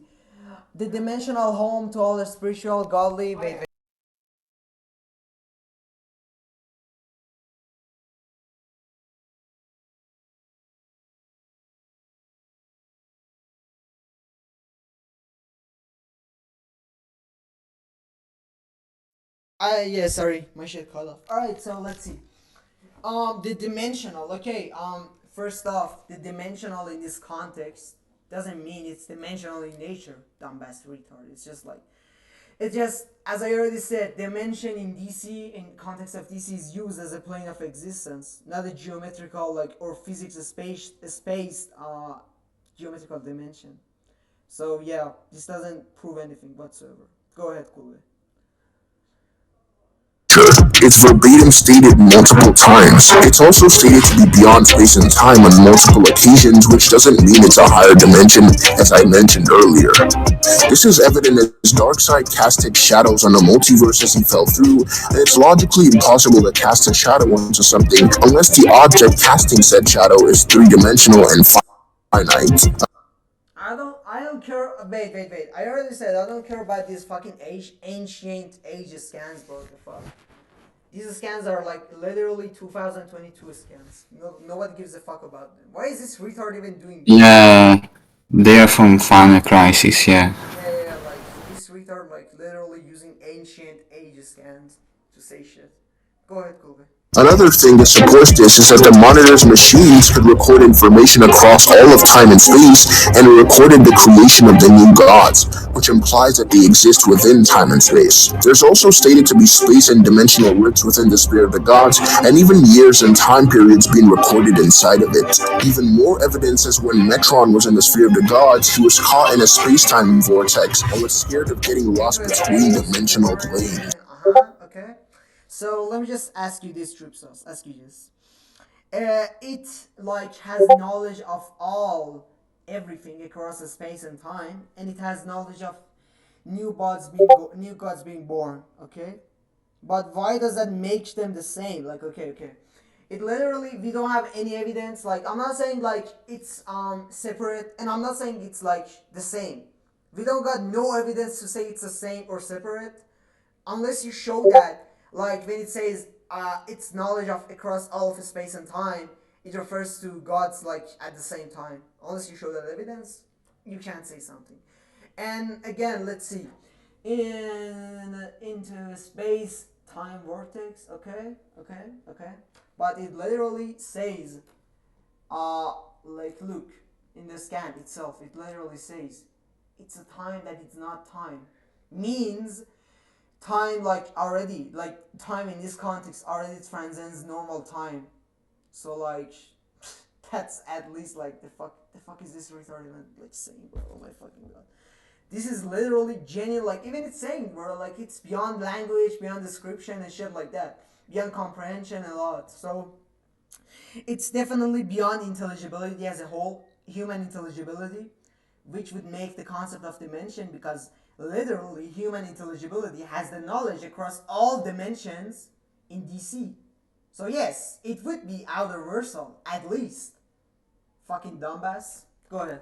Speaker 2: The dimensional home to all the spiritual, godly. Wait. Yeah, sorry, my shit cut off. All right, so let's see. The dimensional. Okay. First off, the dimensional in this context doesn't mean it's dimensional in nature. Dumbass retard. It's just like it just, as I already said, dimension in DC, in context of DC, is used as a plane of existence, not a geometrical like or physics spaced geometrical dimension. So yeah, this doesn't prove anything whatsoever. Go ahead, Kulve.
Speaker 1: It's verbatim stated multiple times. It's also stated to be beyond space and time on multiple occasions, which doesn't mean it's a higher dimension, as I mentioned earlier. This is evident as Darkseid casted shadows on the multiverse as he fell through, and it's logically impossible to cast a shadow onto something unless the object casting said shadow is three-dimensional and finite.
Speaker 2: I don't care. Wait. I already said I don't care about these fucking ancient age scans, bro. The fuck. These scans are like literally 2022 scans. Nobody gives a fuck about them. Why is this retard even doing this?
Speaker 3: Yeah, they are from Final Crisis, yeah.
Speaker 2: Yeah. Like this retard, like literally using ancient age scans to say shit. Go ahead, Kobe.
Speaker 1: Another thing that supports this is that the monitor's machines could record information across all of time and space, and it recorded the creation of the new gods, which implies that they exist within time and space. There's also stated to be space and dimensional rifts within the sphere of the gods, and even years and time periods being recorded inside of it. Even more evidence is when Metron was in the sphere of the gods, he was caught in a space-time vortex and was scared of getting lost between dimensional planes.
Speaker 2: Okay. So let me just ask you this, Troop Sauce. Ask you this. It like has knowledge of all everything across the space and time, and it has knowledge of new gods being born. Okay, but why does that make them the same? Like, okay. It literally, we don't have any evidence. Like, I'm not saying like it's separate, and I'm not saying it's like the same. We don't got no evidence to say it's the same or separate, unless you show that, like when it says it's knowledge of across all of space and time, it refers to gods like at the same time. Unless you show that evidence, you can't say something. And again, let's see. Into space time vortex. Okay. But it literally says, like look in the scan itself. It literally says it's a time that it's not time. Means time like already like time in this context already transcends normal time. So like that's at least like the fuck is this retard even like saying, bro? Oh my fucking god. This is literally genuine, like even it's saying, bro, like it's beyond language, beyond description and shit like that. Beyond comprehension a lot. So it's definitely beyond intelligibility as a whole, human intelligibility, which would make the concept of dimension, because literally human intelligibility has the knowledge across all dimensions in DC. So yes, it would be outerversal, at least. Fucking dumbass. Go ahead.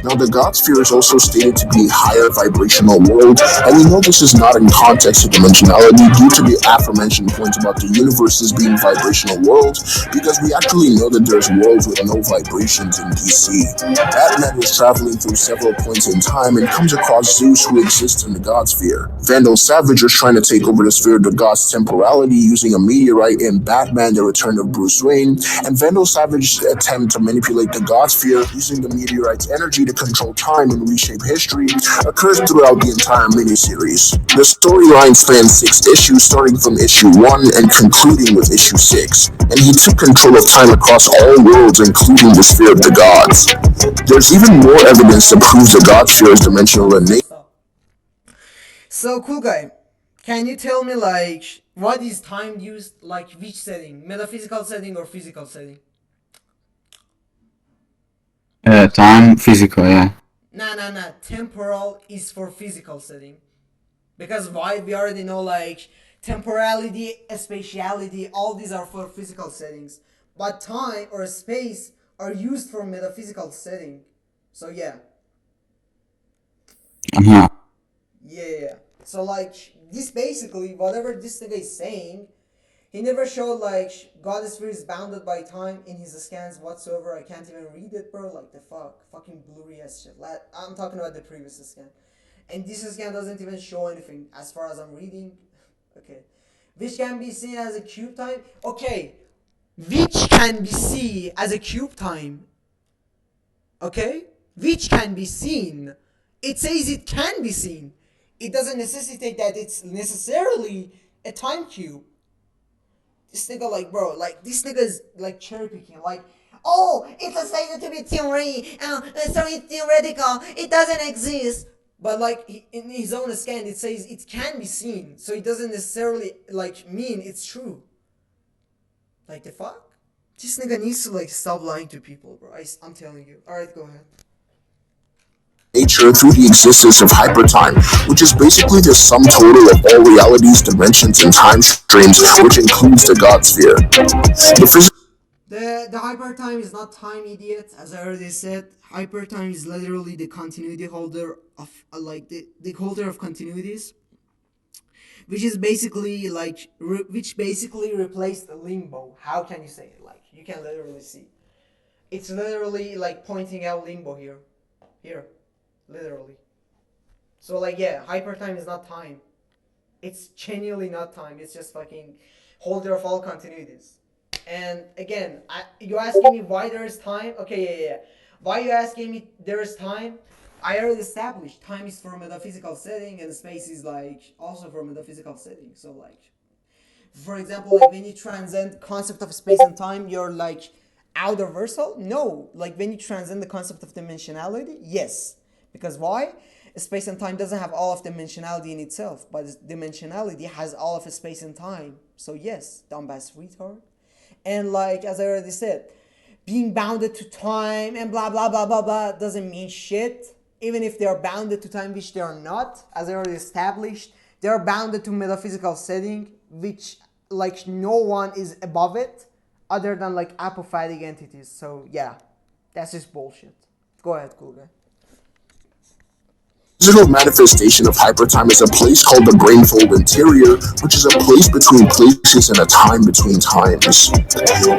Speaker 1: Now, the God sphere is also stated to be a higher vibrational world, and we know this is not in context of dimensionality due to the aforementioned points about the universes being vibrational worlds, because we actually know that there's worlds with no vibrations in DC. Batman was traveling through several points in time and comes across Zeus, who exists in the God sphere. Vandal Savage was trying to take over the sphere of the God's temporality using a meteorite in Batman: The Return of Bruce Wayne, and Vandal Savage's attempt to manipulate the God sphere using the meteorite's energy to control time and reshape history occurs throughout the entire miniseries. The storyline spans 6 issues, starting from issue 1 and concluding with issue 6, and he took control of time across all worlds, including the sphere of the gods. There's even more evidence to prove the God sphere is dimensional in nature.
Speaker 2: Stop. So cool guy, can you tell me like what is time used, like which setting? Metaphysical setting or physical setting?
Speaker 3: Time, physical, yeah.
Speaker 2: Nah. Temporal is for physical setting. Because why, we already know like temporality, spatiality, all these are for physical settings. But time or space are used for metaphysical setting. So yeah.
Speaker 3: Uh-huh.
Speaker 2: Yeah. So like this basically whatever this nigga is saying, he never showed like God sphere is bounded by time in his scans whatsoever. I can't even read it, bro. Like the fucking blurry ass shit. I'm talking about the previous scan. and this scan doesn't even show anything as far as I'm reading. Okay, which can be seen as a cube time. Okay, which can be seen as a cube time. Okay, which can be seen. It says it can be seen. It doesn't necessitate that it's necessarily a time cube. This nigga, like, bro, like, this nigga is like cherry picking, like, oh, it's a scientific theory, so it's theoretical, it doesn't exist. But like in his own scan, it says it can be seen, so it doesn't necessarily like mean it's true. Like the fuck? This nigga needs to like stop lying to people, bro. I'm telling you. All right, go ahead.
Speaker 1: Nature through the existence of hypertime, which is basically the sum total of all realities, dimensions, and time streams, which includes the God sphere. The physical
Speaker 2: The hypertime is not time, idiot. As I already said, hypertime is literally the continuity holder of like the holder of continuities, which is basically like which basically replaced the limbo. How can you say it? Like you can literally see. It's literally like pointing out limbo here, here, literally. So like yeah, hypertime is not time. It's genuinely not time. It's just fucking holder of all continuities. And again, you asking me why there is time? Okay, yeah. Why you asking me there is time? I already established time is for a metaphysical setting and space is like also for a metaphysical setting. So like, for example, like when you transcend concept of space and time, you're like out of versal? No. Like when you transcend the concept of dimensionality, yes. Because why? Space and time doesn't have all of dimensionality in itself, but dimensionality has all of space and time. So yes, dumbass retard. And like as I already said, being bounded to time and blah blah blah blah blah doesn't mean shit. Even if they are bounded to time, which they are not, as I already established, they are bounded to metaphysical setting, which like no one is above it, other than like apophatic entities. So yeah, that's just bullshit. Go ahead, cool guy.
Speaker 1: physical manifestation of hypertime is a place called the brainfold interior, which is a place between places and a time between times.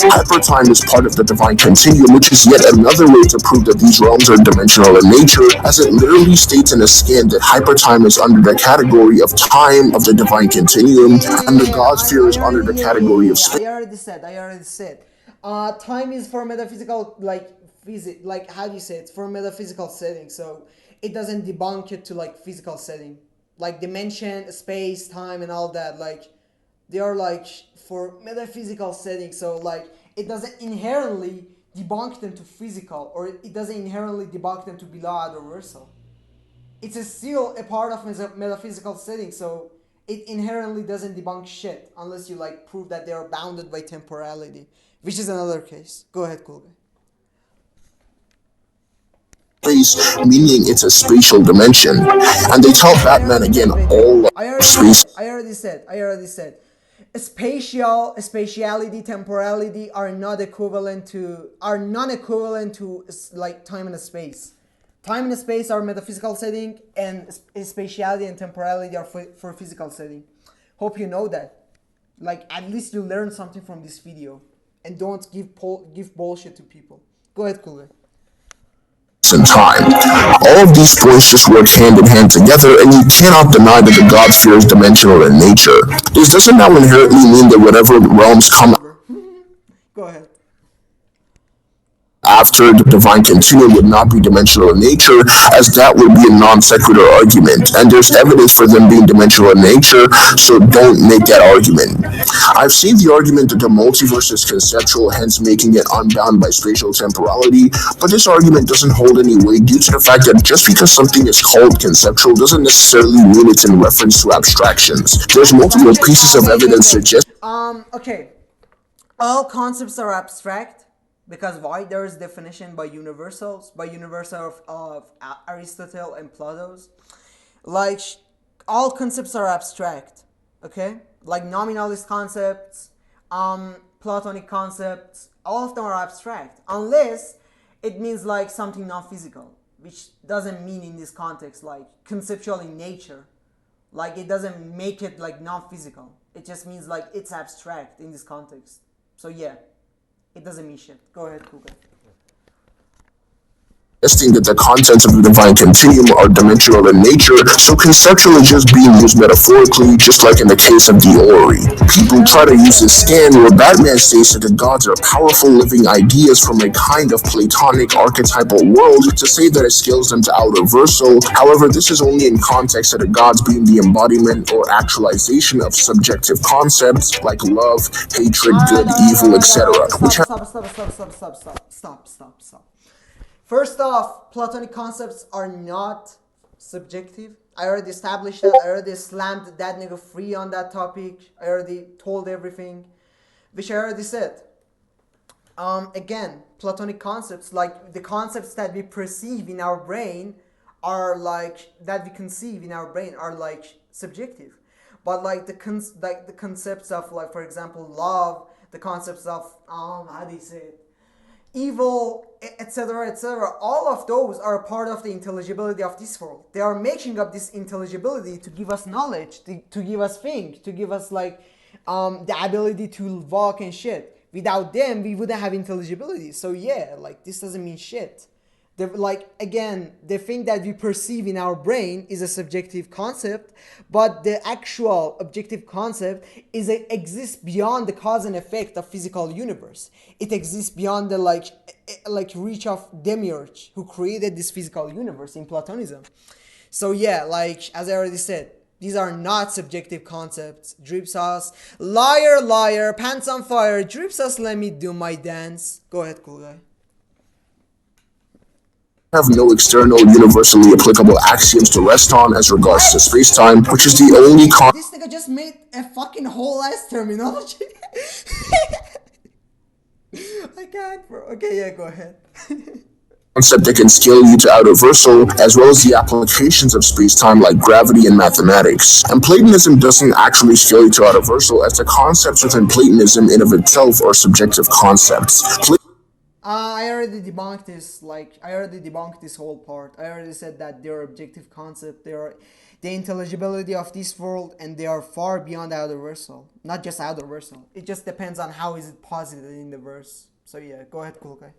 Speaker 1: Hypertime is part of the divine continuum, which is yet another way to prove that these realms are dimensional in nature, as it literally states in a scan that hypertime is under the category of time of the divine continuum, and the God sphere is under the category of space.
Speaker 2: I already said. Time is for metaphysical, like like how do you say it? For metaphysical setting, so it doesn't debunk it to like physical setting, like dimension, space, time, and all that. Like they are like for metaphysical setting, so like it doesn't inherently debunk them to physical, or it doesn't inherently debunk them to below universal. It's still a part of metaphysical setting, so it inherently doesn't debunk shit unless you like prove that they are bounded by temporality, which is another case. Go ahead, cool guy.
Speaker 1: Space, meaning it's a spatial dimension. And they tell Batman again all space.
Speaker 2: I already said. Spatiality, temporality are not equivalent to are non-equivalent to like time and space. Time and space are metaphysical setting, and spatiality and temporality are for physical setting. Hope you know that. Like at least you learn something from this video, and don't give bullshit to people. Go ahead, cool guy.
Speaker 1: And time. All of these points just work hand in hand together, and you cannot deny that the God sphere is dimensional in nature. This doesn't now inherently mean that whatever realms come
Speaker 2: Go ahead.
Speaker 1: after the divine continuum would not be dimensional in nature, as that would be a non sequitur argument, and there's evidence for them being dimensional in nature, so don't make that argument. I've seen the argument that the multiverse is conceptual, hence making it unbound by spatial temporality, but this argument doesn't hold any weight due to the fact that just because something is called conceptual doesn't necessarily mean it's in reference to abstractions. There's multiple pieces of evidence suggesting.
Speaker 2: Okay. All concepts are abstract because why? There is definition by universals, of Aristotle and Plato's. Like all concepts are abstract, okay? Like nominalist concepts, Platonic concepts, all of them are abstract unless it means like something non-physical, which doesn't mean in this context like conceptual in nature. Like it doesn't make it like non-physical. It just means like it's abstract in this context. So yeah, it doesn't mean shit. Go ahead, Kuga.
Speaker 1: suggesting that the contents of the divine continuum are dimensional in nature, so conceptual is just being used metaphorically, just like in the case of the Ori. People try to use this scan where Batman states that the gods are powerful living ideas from a kind of Platonic archetypal world to say that it scales them to outer versal. However, this is only in context of the gods being the embodiment or actualization of subjective concepts like love, hatred, good, evil, etc., which have
Speaker 2: Stop. First off, Platonic concepts are not subjective. I already established that. I already slammed that nigga free on that topic. I already told everything, which I already said. Again, Platonic concepts, like the concepts that we perceive in our brain, are like that we conceive in our brain are like subjective. But like the concepts of, like, for example, love, the concepts of how do you say it, evil, etc., all of those are a part of the intelligibility of this world. They are making up this intelligibility to give us knowledge, to give us think, to give us like the ability to walk and shit. Without them, we wouldn't have intelligibility. So yeah, like this doesn't mean shit. Like again, the thing that we perceive in our brain is a subjective concept, but the actual objective concept exists beyond the cause and effect of physical universe. It exists beyond the like reach of Demiurge, who created this physical universe in Platonism. So yeah, like as I already said, these are not subjective concepts. Drip sauce, liar, pants on fire. Drip sauce, let me do my dance. Go ahead, cool guy.
Speaker 1: have no external, universally applicable axioms to rest on as regards to space-time, which is the only
Speaker 2: This nigga just made a fucking whole ass terminology. I can't, bro. Okay, yeah, go ahead.
Speaker 1: concept that can scale you to outer versal, as well as the applications of space-time like gravity and mathematics. And Platonism doesn't actually scale you to outer versal, as the concepts within Platonism in of itself are subjective concepts.
Speaker 2: I already debunked this. Like, I already debunked this whole part. I already said that they are objective concept. They are the intelligibility of this world, and they are far beyond outer versal. Not just outer versal. It just depends on how is it posited in the verse. So yeah, go ahead, cool guy.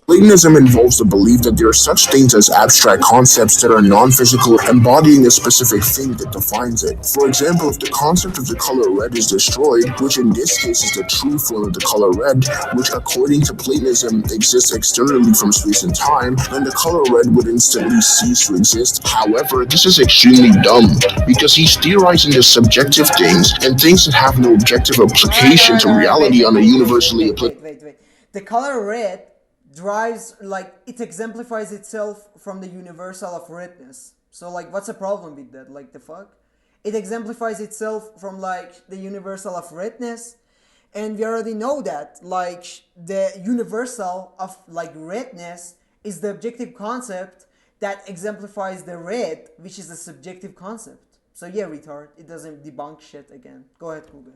Speaker 1: Platonism involves the belief that there are such things as abstract concepts that are non-physical, embodying a specific thing that defines it. For example, if the concept of the color red is destroyed, which in this case is the true form of the color red, which according to Platonism exists externally from space and time, then the color red would instantly cease to exist. However, this is extremely dumb, because he's theorizing the subjective things and things that have no objective application to reality on a universally applicable.
Speaker 2: Wait. The color red drives, like, it exemplifies itself from the universal of redness. So like, what's the problem with that? Like, the fuck? It exemplifies itself from like the universal of redness, and we already know that like the universal of like redness is the objective concept that exemplifies the red, which is a subjective concept. So yeah, retard, it doesn't debunk shit again. Go ahead, Kuga.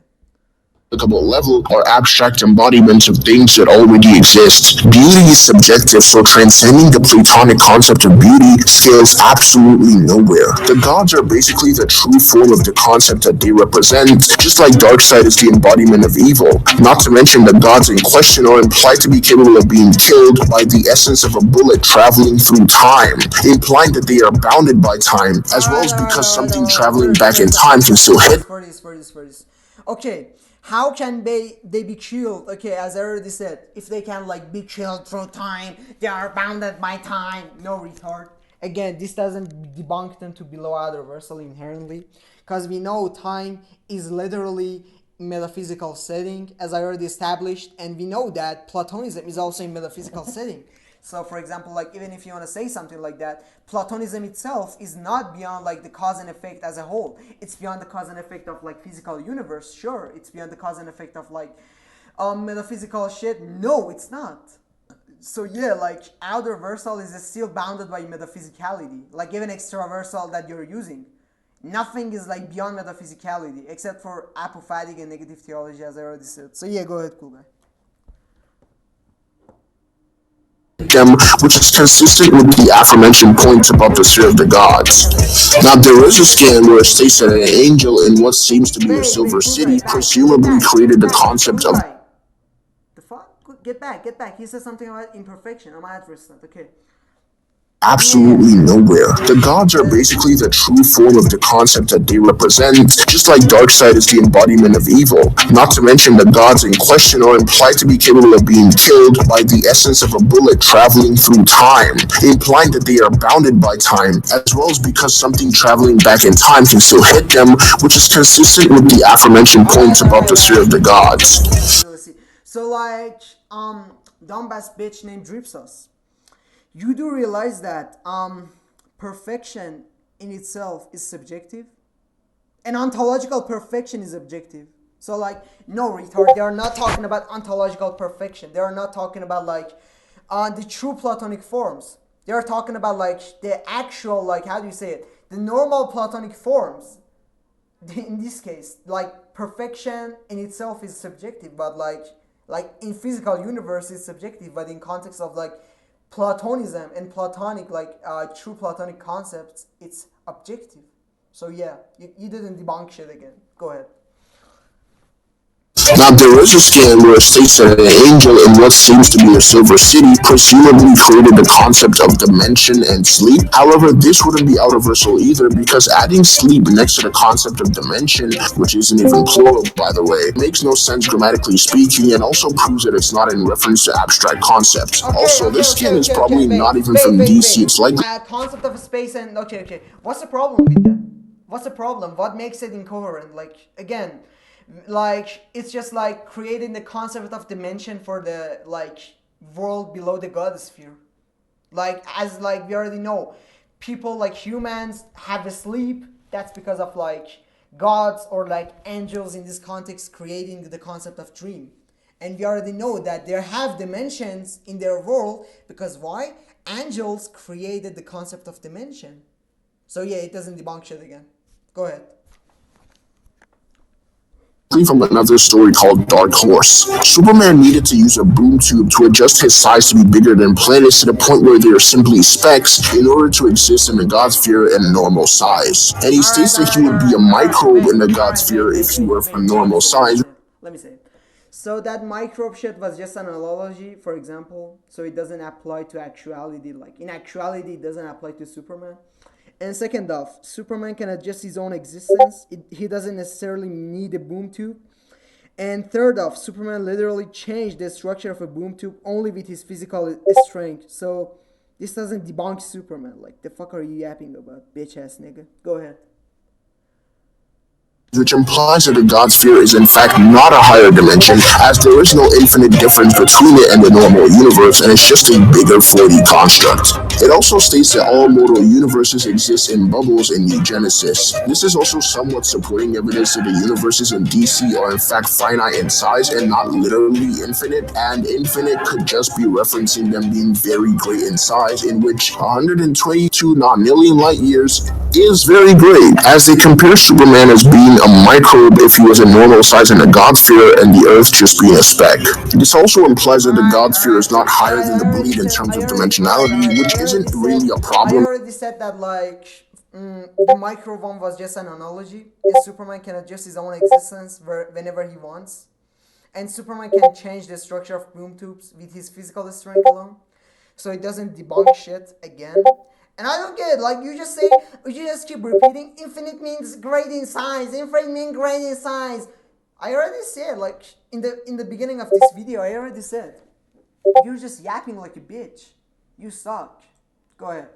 Speaker 1: Level are abstract embodiments of things that already exist. Beauty is subjective, so transcending the Platonic concept of beauty scales absolutely nowhere. The gods are basically the true form of the concept that they represent, just like Darkseid is the embodiment of evil. Not to mention the gods in question are implied to be capable of being killed by the essence of a bullet traveling through time, implying that they are bounded by time, as well as because something traveling back in time can still hit.
Speaker 2: For this. Okay, how can they be killed? Okay, as I already said, if they can like be killed through time, they are bounded by time. No, retard. Again, this doesn't debunk them to below outer versal inherently, because we know time is literally metaphysical setting, as I already established, and we know that Platonism is also in metaphysical setting. So for example, like, even if you want to say something like that, Platonism itself is not beyond like the cause and effect as a whole. It's beyond the cause and effect of like physical universe, sure. It's beyond the cause and effect of like metaphysical shit. No, it's not. So yeah, like outer versal is still bounded by metaphysicality. Like even extraversal that you're using. Nothing is like beyond metaphysicality except for apophatic and negative theology, as I already said. So yeah, go ahead, cool guy.
Speaker 1: Them, which is consistent with the aforementioned points about the sphere of the gods. Now, there is a scan where it states that an angel in what seems to be a silver city presumably created the concept of.
Speaker 2: The fuck? Get back. He said something about imperfection. I'm gonna address that, okay?
Speaker 1: absolutely nowhere. The gods are basically the true form of the concept that they represent, just like Darkseid is the embodiment of evil. Not to mention the gods in question are implied to be capable of being killed by the essence of a bullet traveling through time, implying that they are bounded by time, as well as because something traveling back in time can still hit them, which is consistent with the aforementioned points about the sphere of the gods.
Speaker 2: Let's see. So like dumbass bitch named Dripsos. You do realize that perfection in itself is subjective, and ontological perfection is objective. So like, no, retard, they are not talking about ontological perfection. They are not talking about like the true Platonic forms. They are talking about like the actual, like, how do you say it, the normal Platonic forms. In this case, like, perfection in itself is subjective, but like in physical universe is subjective, but in context of like Platonism and Platonic, like true Platonic concepts, it's objective. So yeah, you didn't debunk shit again. Go ahead.
Speaker 1: Now, there is a scan where it states that an angel in what seems to be a silver city presumably created the concept of dimension and sleep. However, this wouldn't be universal either because adding sleep next to the concept of dimension, which isn't even plural by the way, makes no sense grammatically speaking and also proves that it's not in reference to abstract concepts. Also, this scan is probably not even from DC, it's likely
Speaker 2: Concept of space and okay. What's the problem with that? What's the problem? What makes it incoherent? Like, again, like, it's just like creating the concept of dimension for the like world below the god sphere. Like, as like we already know, people like humans have a sleep. That's because of like gods or like angels in this context creating the concept of dream. And we already know that they have dimensions in their world because why? Angels created the concept of dimension. So yeah, it doesn't debunk shit again. Go ahead.
Speaker 1: from another story called Dark Horse. Superman needed to use a boom tube to adjust his size to be bigger than planets to the point where they are simply specks in order to exist in the God sphere in normal size. And he states that he would be a microbe in the God sphere if he were a normal size.
Speaker 2: Let me say it. So that microbe shit was just an analogy, for example, so it doesn't apply to actuality. Like, in actuality, it doesn't apply to Superman. And second off, Superman can adjust his own existence. He doesn't necessarily need a boom tube. And third off, Superman literally changed the structure of a boom tube only with his physical strength. So this doesn't debunk Superman. Like, the fuck are you yapping about, bitch ass nigga? Go ahead.
Speaker 1: Which implies that the God sphere is in fact not a higher dimension, as there is no infinite difference between it and the normal universe, and it's just a bigger 4D construct. It also states that all mortal universes exist in bubbles in New Genesis. This is also somewhat supporting evidence that the universes in DC are in fact finite in size and not literally infinite, and infinite could just be referencing them being very great in size, in which 122 million light years is very great, as they compare Superman as being a microbe if he was a normal size in the God sphere and the Earth just being a speck. This also implies that the God sphere is not higher than the bleed in terms of dimensionality, which isn't really a problem.
Speaker 2: I already said that, like, the micro one was just an analogy. And Superman can adjust his own existence whenever he wants. And Superman can change the structure of boom tubes with his physical strength alone. So it doesn't debunk shit again. And I don't get it. Like, you just keep repeating, infinite means great in size. Infinite means great in size. I already said, like, in the beginning of this video, I already said, you're just yapping like a bitch. You suck. Go ahead.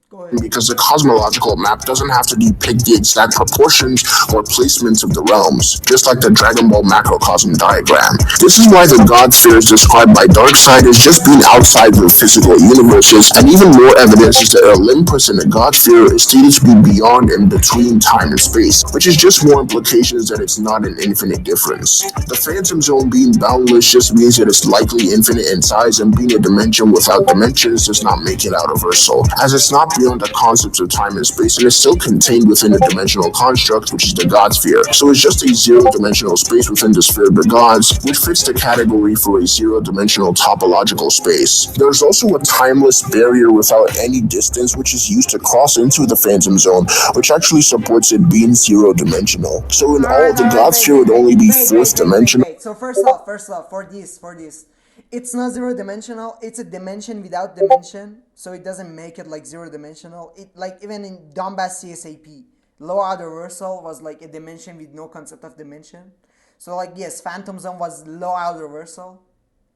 Speaker 2: Go ahead.
Speaker 1: Because the cosmological map doesn't have to depict the exact proportions or placements of the realms, just like the Dragon Ball macrocosm diagram. This is why the God sphere is described by Darkseid as just being outside the physical universes, and even more evidence is that Olympus in the God sphere is stated to be beyond and between time and space, which is just more implications that it's not an infinite difference. The Phantom Zone being boundless just means that it's likely infinite in size, and being a dimension without dimensions does not make it universal, as it's not beyond the concepts of time and space and is still contained within a dimensional construct, which is the God sphere. So it's just a zero-dimensional space within the sphere of the gods, which fits the category for a zero-dimensional topological space. There's also a timeless barrier without any distance, which is used to cross into the Phantom Zone, which actually supports it being zero-dimensional. So in all, the God sphere would only be fourth dimensional.
Speaker 2: So first off, for this, It's not zero dimensional. It's a dimension without dimension, so it doesn't make it like zero dimensional. It like even in Donbass CSAP, low order reversal was like a dimension with no concept of dimension. So like yes, Phantom Zone was low order reversal.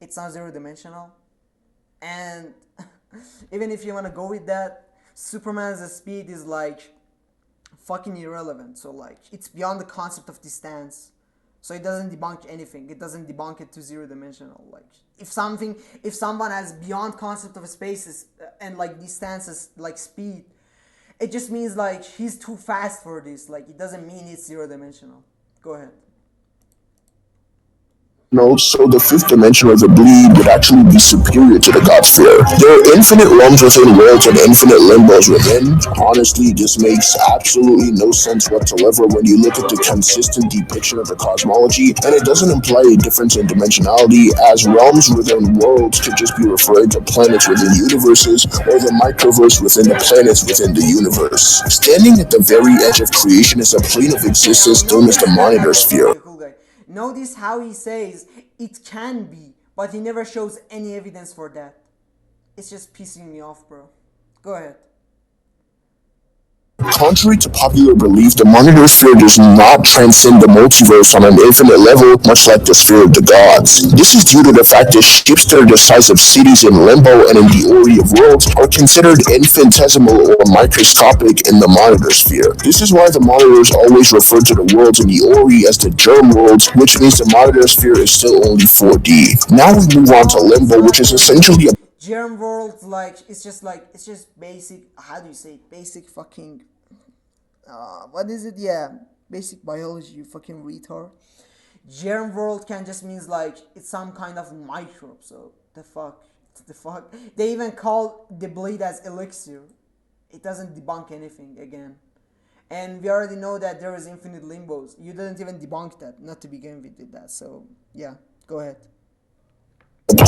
Speaker 2: It's not zero dimensional, and even if you wanna go with that, Superman's speed is like fucking irrelevant. So like it's beyond the concept of distance. So it doesn't debunk anything. It doesn't debunk it to zero dimensional. Like if someone has beyond concept of spaces and like distances like speed, it just means like he's too fast for this. Like it doesn't mean it's zero dimensional. Go ahead.
Speaker 1: No, so the fifth dimension of the bleed would actually be superior to the God sphere. There are infinite realms within worlds and infinite limbos within. Honestly, this makes absolutely no sense whatsoever when you look at the consistent depiction of the cosmology, and it doesn't imply a difference in dimensionality, as realms within worlds could just be referring to planets within universes, or the microverse within the planets within the universe. Standing at the very edge of creation is a plane of existence known as the monitor sphere.
Speaker 2: Cool guy. Notice how he says it can be, but he never shows any evidence for that. It's just pissing me off, bro. Go ahead.
Speaker 1: Contrary to popular belief, the monitor sphere does not transcend the multiverse on an infinite level, much like the sphere of the gods. This is due to the fact that ships that are the size of cities in limbo and in the Ori of worlds are considered infinitesimal or microscopic in the monitor sphere. This is why the monitors always refer to the worlds in the Ori as the germ worlds, which means the monitor sphere is still only 4D. Now we move on to limbo, which is essentially a
Speaker 2: Germ world, like it's just basic. How do you say it? Basic fucking. What is it? Yeah, basic biology. You fucking retard. Germ world can just means like it's some kind of microbe. So the fuck, the fuck. They even call the bleed as elixir. It doesn't debunk anything again. And we already know that there is infinite limbos. You didn't even debunk that, not to begin with that. So yeah, go ahead.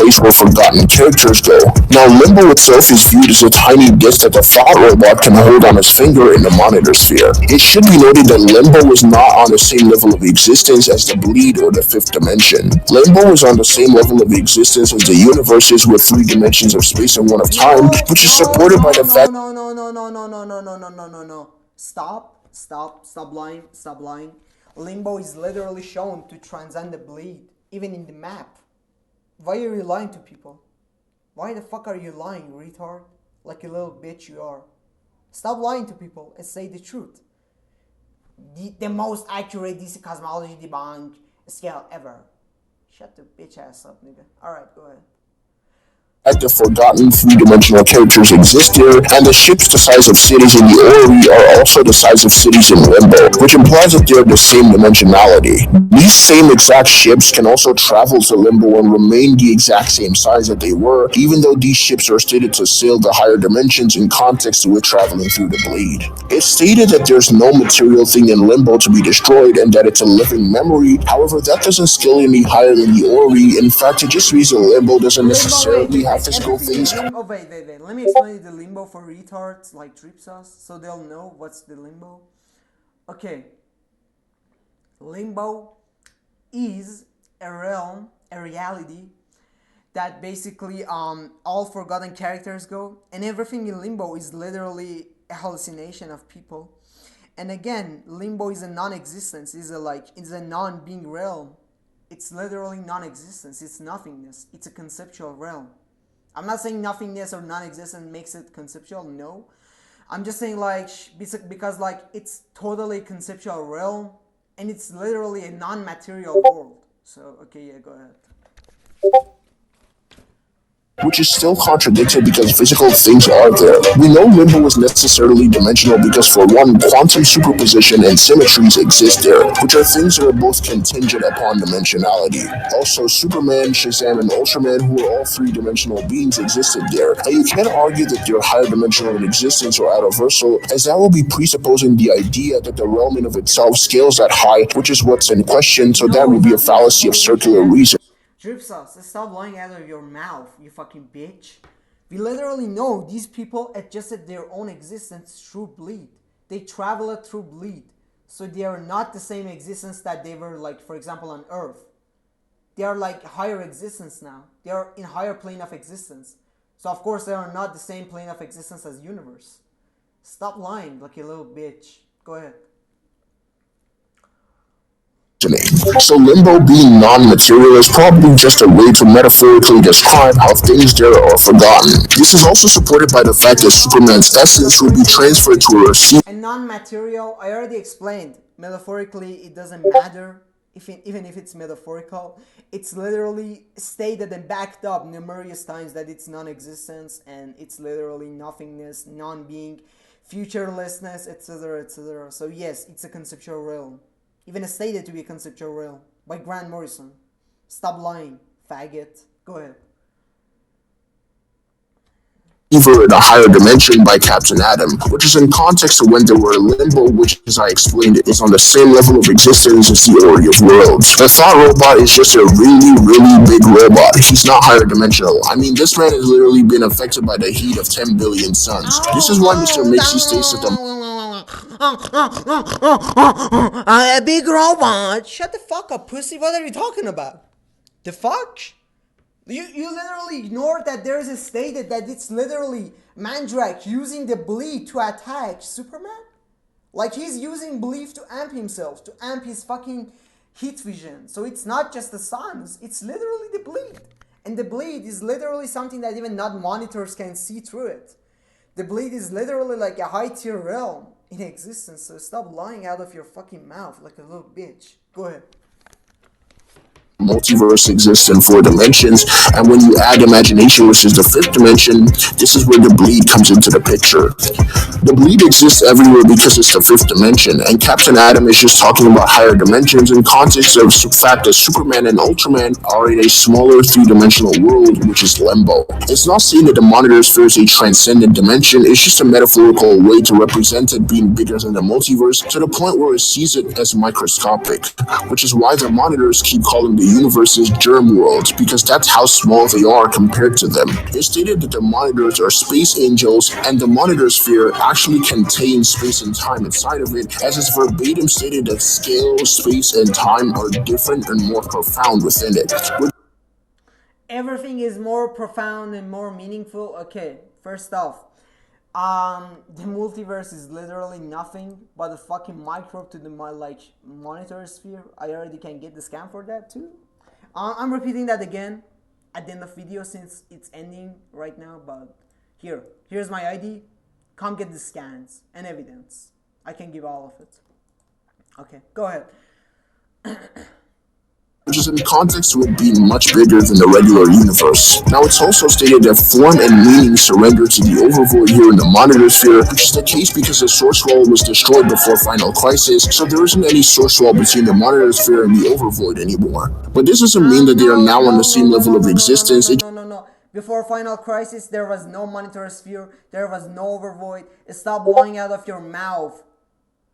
Speaker 1: place where forgotten characters go. Now, Limbo itself is viewed as a tiny disc that the thought robot can hold on his finger in the monitor sphere. It should be noted that Limbo is not on the same level of existence as the Bleed or the Fifth Dimension. Limbo is on the same level of existence as the universes with three dimensions of space and one of time, which is supported by the fact.
Speaker 2: No. Stop lying. Stop lying. Limbo is literally shown to transcend the bleed, even in the map. Why are you lying to people? Why the fuck are you lying, retard? Like a little bitch you are. Stop lying to people and say the truth. The most accurate DC cosmology debunk scale ever. Shut the bitch ass up, nigga. Alright, go ahead.
Speaker 1: The forgotten three-dimensional characters exist there, and the ships the size of cities in the Ori are also the size of cities in Limbo, which implies that they're the same dimensionality. These same exact ships can also travel to Limbo and remain the exact same size that they were, even though these ships are stated to sail the higher dimensions in context with traveling through the Bleed. It's stated that there's no material thing in Limbo to be destroyed and that it's a living memory. However, that doesn't scale any higher than the Ori. In fact, it just means that Limbo doesn't necessarily have physical things.
Speaker 2: Wait. Let me explain the limbo for retards like Tripsas so they'll know what's the limbo. Okay. Limbo is a realm, a reality that basically all forgotten characters go, and everything in limbo is literally a hallucination of people. And again, limbo is a non-existence, it's a non-being realm. It's literally non-existence, it's nothingness, it's a conceptual realm. I'm not saying nothingness or non-existence makes it conceptual, no. I'm just saying because it's totally conceptual realm and it's literally a non-material world. So okay, yeah, go ahead.
Speaker 1: Which is still contradicted because physical things are there. We know Limbo is necessarily dimensional because, for one, quantum superposition and symmetries exist there, which are things that are both contingent upon dimensionality. Also, Superman, Shazam, and Ultraman, who are all three-dimensional beings, existed there. And you can't argue that they're higher dimensional in existence or out-of-versal, as that will be presupposing the idea that the realm in of itself scales that high, which is what's in question, so that would be a fallacy of circular reason.
Speaker 2: Dripsauce, stop lying out of your mouth, you fucking bitch. We literally know these people adjusted their own existence through bleed. They traveled through bleed. So they are not the same existence that they were, like, for example, on Earth. They are like higher existence now. They are in higher plane of existence. So of course they are not the same plane of existence as universe. Stop lying like a little bitch. Go ahead.
Speaker 1: So limbo being non-material is probably just a way to metaphorically describe how things there are forgotten. This is also supported by the fact that Superman's essence will be transferred to a receiver.
Speaker 2: And non-material, I already explained. Metaphorically, it doesn't matter. Even if it's metaphorical, it's literally stated and backed up numerous times that it's non-existence and it's literally nothingness, non-being, futurelessness, etc., etc. So yes, it's a conceptual realm. Even stated to be a conceptual realm by Grant Morrison. Stop lying, faggot. Go ahead.
Speaker 1: In a higher dimension by Captain Atom, which is in context to when there were limbo, which, as I explained, is on the same level of existence as the order of worlds. The thought robot is just a really, really big robot. He's not higher dimensional. I mean, this man has literally been affected by the heat of 10 billion suns. This is why Mr. Mixie states that the
Speaker 2: a big robot. Shut the fuck up, pussy. What are you talking about? The fuck? You literally ignored that there is a stated that it's literally Mandrake using the bleed to attack Superman? Like he's using bleed to amp himself, to amp his fucking heat vision. So it's not just the suns, it's literally the bleed. And the bleed is literally something that even not monitors can see through it. The bleed is literally like a high tier realm in existence. So stop lying out of your fucking mouth like a little bitch. Go ahead.
Speaker 1: multiverse exists in 4 dimensions, and when you add imagination, which is the 5th dimension, this is where the bleed comes into the picture. The bleed exists everywhere because it's the 5th dimension, and Captain Atom is just talking about higher dimensions in context of the fact that Superman and Ultraman are in a smaller 3-dimensional world, which is limbo. It's not saying that the monitor sphere is a transcendent dimension, it's just a metaphorical way to represent it being bigger than the multiverse to the point where it sees it as microscopic, which is why the monitors keep calling the universe's germ worlds, because that's how small they are compared to them. It's stated that the monitors are space angels, and the monitor sphere actually contains space and time inside of it, as it's verbatim stated that scale, space, and time are different and more profound within it.
Speaker 2: Everything is more profound and more meaningful. Okay, first off, the multiverse is literally nothing but a fucking microbe to the monitor sphere. I already can get the scan for that too. I'm repeating that again at the end of video since it's ending right now. But here's my ID. Come get the scans and evidence. I can give all of it. Okay, go ahead.
Speaker 1: Which is in context to it being much bigger than the regular universe. Now, it's also stated that form and meaning surrender to the overvoid here in the monitor sphere, which is the case because the source wall was destroyed before Final Crisis, so there isn't any source wall between the monitor sphere and the overvoid anymore. But this doesn't mean that they are now on the same level of existence.
Speaker 2: No. Before Final Crisis, there was no monitor sphere, there was no overvoid. Stop lying out of your mouth.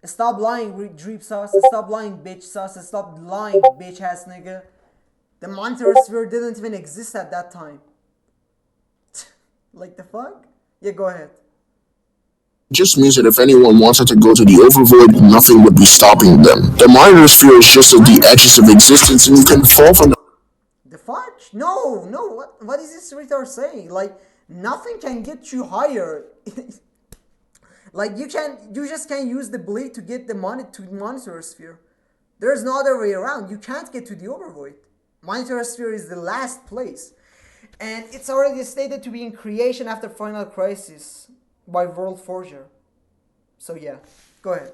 Speaker 2: Stop lying, drip sauce. Stop lying, bitch sauce. Stop lying, bitch ass nigga. The monitor sphere didn't even exist at that time. Like the fuck? Yeah, go ahead.
Speaker 1: It just means that if anyone wanted to go to the overvoid, nothing would be stopping them. The monitor sphere is just at the edges of existence, and you can fall from
Speaker 2: the fuck? No. What is this retard saying? Like, nothing can get you higher. Like you just can't use the bleed to get the monitor sphere. There's no other way around. You can't get to the overvoid. Monitor sphere is the last place, and it's already stated to be in creation after Final Crisis by World Forger. So yeah, go ahead.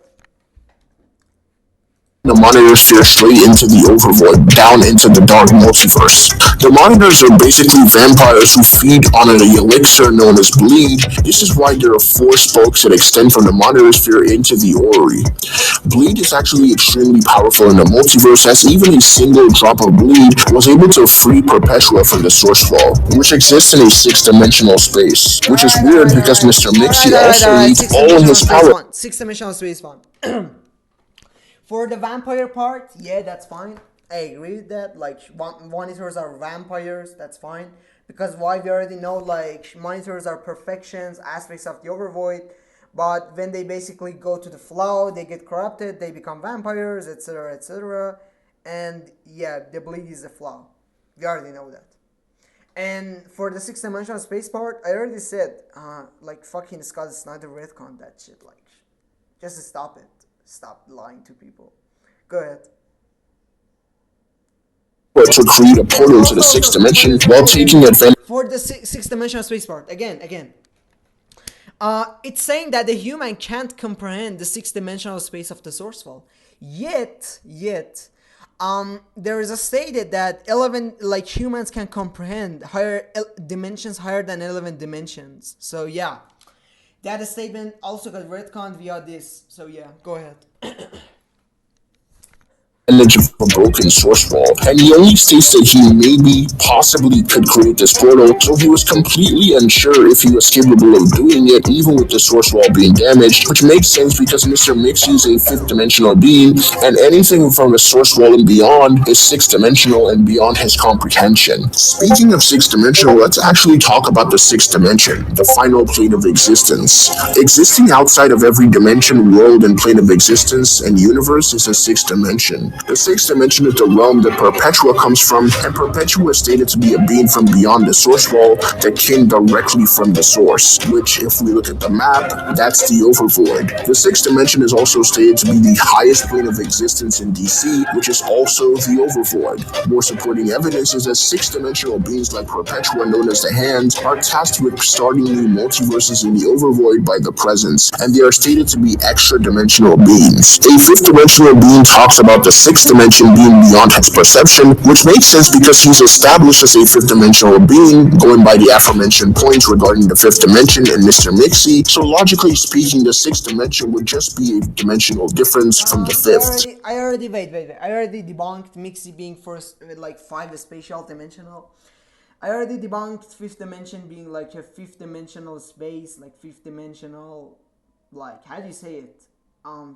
Speaker 1: The monitor sphere straight into the overvoid, down into the dark multiverse. The monitors are basically vampires who feed on an elixir known as bleed. This is why there are 4 spokes that extend from the monitor sphere into the orrery. Bleed is actually extremely powerful in the multiverse, as even a single drop of bleed was able to free Perpetua from the source wall, which exists in a 6-dimensional space. Which is weird because Mr. Mixie also needs all his power.
Speaker 2: 6-dimensional space one. For the vampire part, yeah, that's fine. I agree with that. Like, monitors are vampires, that's fine. Because why we already know, like, monitors are perfections, aspects of the overvoid. But when they basically go to the flow, they get corrupted, they become vampires, etc., etc. And yeah, the bleed is a flaw. We already know that. And for the six dimensional space part, I already said, like fucking Scott Snyder retcon that shit. Like, just stop it. Stop lying to people. Go ahead.
Speaker 1: To create a portal to the sixth dimension while taking advantage.
Speaker 2: For the six dimensional space part, again. It's saying that the human can't comprehend the six dimensional space of the source file. Yet, there is a stated that 11, like humans can comprehend higher dimensions higher than 11 dimensions. So yeah, that statement also got retconned via this. So yeah, go ahead.
Speaker 1: Of a broken source wall, and he only states that he maybe, possibly could create this portal, so he was completely unsure if he was capable of doing it, even with the source wall being damaged, which makes sense because Mr. Mix is a fifth dimensional being, and anything from the source wall and beyond is sixth dimensional and beyond his comprehension. Speaking of sixth dimensional, let's actually talk about the sixth dimension, the final plane of existence. Existing outside of every dimension, world, and plane of existence and universe is a sixth dimension. The sixth dimension is the realm that Perpetua comes from, and Perpetua is stated to be a being from beyond the source wall that came directly from the source, which, if we look at the map, that's the overvoid. The sixth dimension is also stated to be the highest plane of existence in DC, which is also the overvoid. More supporting evidence is that sixth-dimensional beings like Perpetua, known as the Hand, are tasked with starting new multiverses in the overvoid by the Presence, and they are stated to be extra-dimensional beings. A fifth-dimensional being talks about the sixth dimension being beyond his perception, which makes sense because he's established as a fifth-dimensional being, going by the aforementioned points regarding the fifth dimension and Mr. Mixie, so logically speaking, the sixth dimension would just be a dimensional difference from the fifth.
Speaker 2: I already debunked Mixie being first, like 5 spatial dimensional. I already debunked fifth dimension being like a fifth dimensional space, like fifth dimensional, like how do you say it?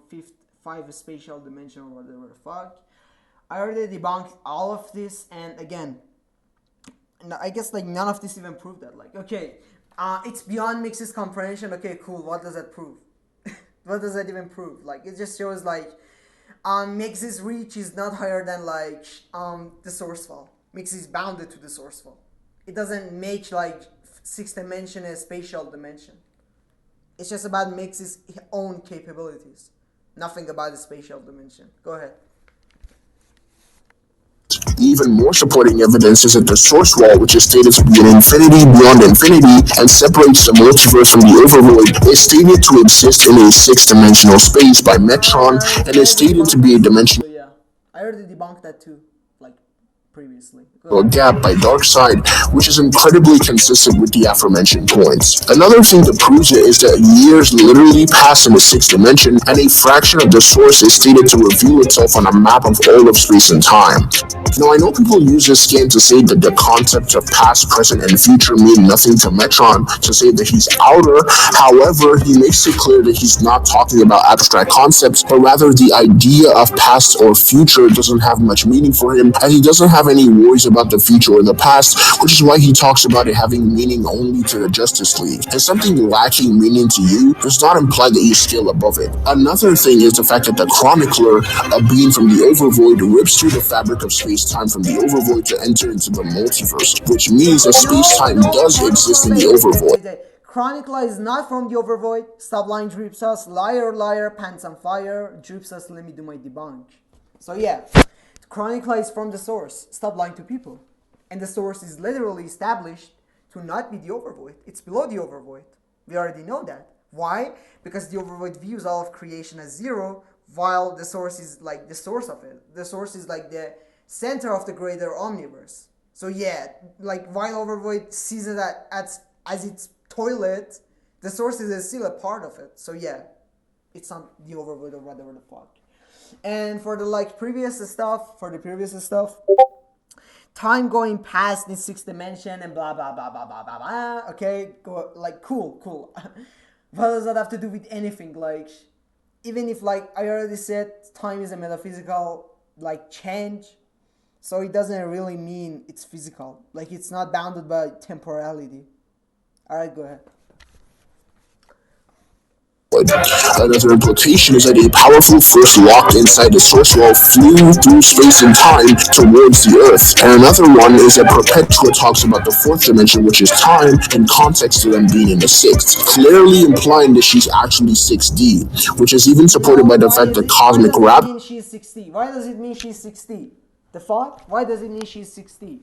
Speaker 2: Fifth 5 spatial dimensional, whatever the fuck. I already debunked all of this, and again, I guess like none of this even proved that. Like, okay, it's beyond Mix's comprehension. Okay, cool. What does that prove? What does that even prove? Like, it just shows like Mix's reach is not higher than like the source file. Mix is bounded to the source file. It doesn't make like sixth dimension a spatial dimension. It's just about Mix's own capabilities. Nothing about the spatial dimension. Go ahead.
Speaker 1: Even more supporting evidence is that the source wall, which is stated to be an infinity beyond infinity and separates the multiverse from the overvoid, is stated to exist in a six-dimensional space by Metron and is stated to be a dimensional.
Speaker 2: So yeah, I already debunked that too, like previously.
Speaker 1: Gap by Darkseid, which is incredibly consistent with the aforementioned points. Another thing that proves it is that years literally pass in the sixth dimension, and a fraction of the source is stated to reveal itself on a map of all of space and time. Now, I know people use this scan to say that the concepts of past, present, and future mean nothing to Metron, to say that he's outer. However, he makes it clear that he's not talking about abstract concepts, but rather the idea of past or future doesn't have much meaning for him, and he doesn't have any worries about the future or the past, which is why he talks about it having meaning only to the Justice League. And something lacking meaning to you does not imply that you scale above it. Another thing is the fact that the Chronicler, a being from the Overvoid, rips through the fabric of space-time from the Overvoid to enter into the multiverse, which means that space-time does exist in the Overvoid.
Speaker 2: Chronicler is not from the Overvoid. Stop lying, Dripsus. Liar, pants on fire. Dripsus, let me do my debunk. So yeah, Chronicler is from the source. Stop lying to people. And the source is literally established to not be the Overvoid. It's below the Overvoid. We already know that. Why? Because the Overvoid views all of creation as zero, while the source is like the source of it. The source is like the center of the greater omniverse. So yeah, like while Overvoid sees it as its toilet, the source is still a part of it. So yeah, it's not the Overvoid or whatever the fuck. And for the previous stuff, time going past the sixth dimension and blah blah blah blah blah blah blah. Okay, cool. What does that have to do with anything? Like, even if I already said time is a metaphysical change, so it doesn't really mean it's physical. Like, it's not bounded by temporality. Alright, go ahead.
Speaker 1: output. Another implication is that a powerful force locked inside the source wall flew through space and time towards the Earth. And another one is that Perpetua talks about the fourth dimension, which is time, in context to them being in the sixth, clearly implying that she's actually 6D, which is even supported by the fact that cosmic
Speaker 2: why
Speaker 1: rap.
Speaker 2: does it mean she's 60? Why does it mean she's 60? The fuck? Why does it mean she's 60?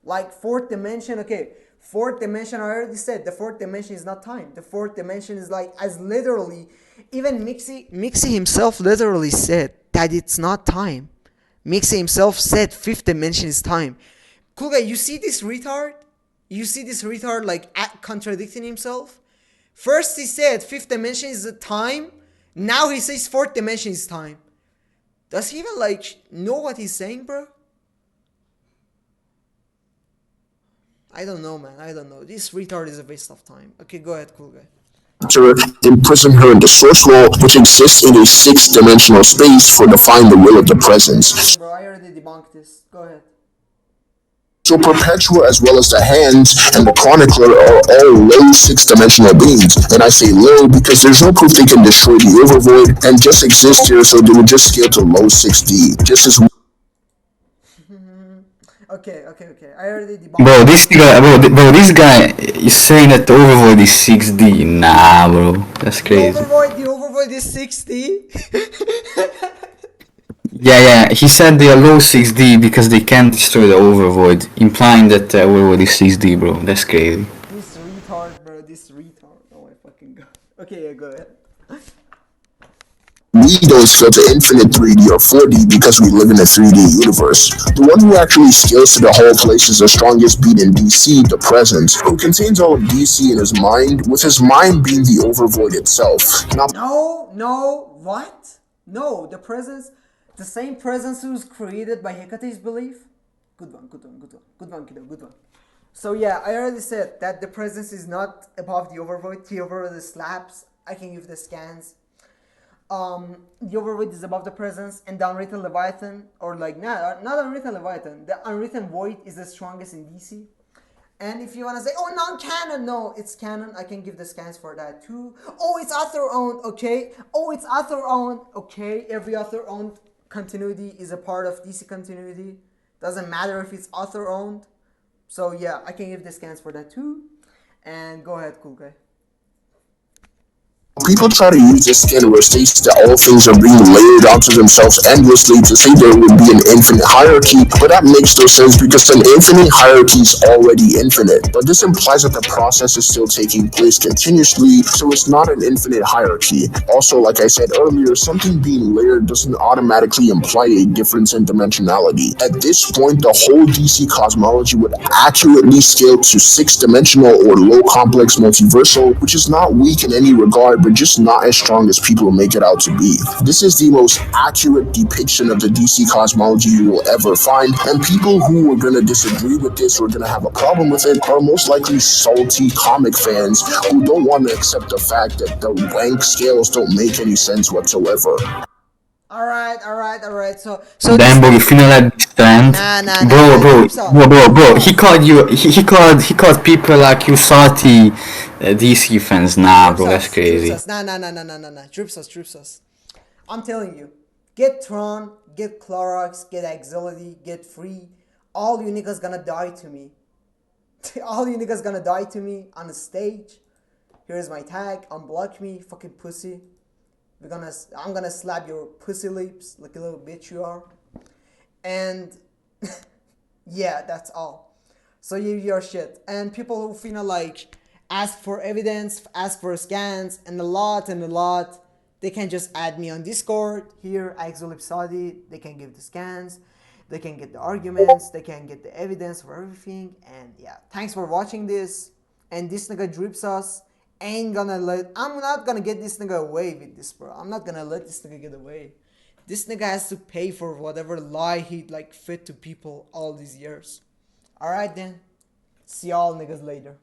Speaker 2: Like fourth dimension, okay. Fourth dimension, I already said, the fourth dimension is not time. The fourth dimension is like, as literally, even Mixi himself literally said that it's not time. Mixi himself said fifth dimension is time. Cool guy, you see this retard? You see this retard like contradicting himself? First he said fifth dimension is the time. Now he says fourth dimension is time. Does he even like know what he's saying, bro? I don't know, man. I don't know. This retard is a waste of time. Okay, go ahead, cool guy.
Speaker 1: Imprison her in the source wall, which exists in a six-dimensional space for define the will of the presence.
Speaker 2: Bro, I already debunked this. Go ahead.
Speaker 1: So Perpetua, as well as the Hands and the Chronicler, are all low six-dimensional beings. And I say low because there's no proof they can destroy the Overvoid and just exist here, so they would just scale to low 6D, just as
Speaker 2: Okay. I already debunked.
Speaker 3: Bro, this guy is saying that the Overvoid is 6D. Nah, bro, that's crazy.
Speaker 2: The Overvoid is 60.
Speaker 3: Yeah, he said they are low 6D because they can't destroy the Overvoid, implying that the Overvoid is 6D, bro. That's crazy.
Speaker 2: This retard, bro. This retard. Oh my fucking god. Okay, yeah, go ahead.
Speaker 1: we don't scale to infinite 3D or 4D because we live in a 3D universe. The one who actually scales to the whole place is the strongest being in DC, the Presence, who contains all of DC in his mind, with his mind being the Overvoid itself. Now,
Speaker 2: No, what? No, the Presence, the same Presence who's created by Hecate's belief? Good one, kiddo, good one. So yeah, I already said that the Presence is not above the Overvoid. The Overvoid slaps. I can give the scans. The Overvoid is above the Presence, and the Unwritten Leviathan, or like, not Unwritten Leviathan, the Unwritten Void is the strongest in DC. And if you want to say, oh, non-canon, no, it's canon, I can give the scans for that too. Oh, it's author-owned, okay. Oh, it's author-owned, okay. Every author-owned continuity is a part of DC continuity. Doesn't matter if it's author-owned. So yeah, I can give the scans for that too. And go ahead, cool guy.
Speaker 1: people try to use this skin where it states that all things are being layered onto themselves endlessly to say there would be an infinite hierarchy, but that makes no sense because an infinite hierarchy is already infinite. But this implies that the process is still taking place continuously, so it's not an infinite hierarchy. Also, like I said earlier, something being layered doesn't automatically imply a difference in dimensionality. At this point, the whole DC cosmology would accurately scale to six-dimensional or low-complex multiversal, which is not weak in any regard, but just not as strong as people make it out to be. This is the most accurate depiction of the DC cosmology you will ever find, and people who are going to disagree with this or going to have a problem with it are most likely salty comic fans who don't want to accept the fact that the rank scales don't make any sense whatsoever.
Speaker 2: Alright. So
Speaker 3: Damn, bro, you finna let this stand? Bro. He called people like you salty DC fans. Nah, bro, that's crazy.
Speaker 2: Nah. Drip I'm telling you, get Tron, get Clorox, get Axility, get Free. All you niggas gonna die to me. All you niggas gonna die to me on the stage. Here's my tag. Unblock me, fucking pussy. I'm gonna slap your pussy lips like a little bitch you are. And yeah, that's all. So your shit. And people who finna like ask for evidence, ask for scans, and a lot, they can just add me on Discord. Here, Axolipsadi, they can give the scans, they can get the arguments, they can get the evidence for everything. And yeah, thanks for watching this. And this nigga Drips us. I'm not gonna get this nigga away with this, bro. I'm not gonna let this nigga get away. This nigga has to pay for whatever lie he like fed to people all these years. Alright then. See y'all niggas later.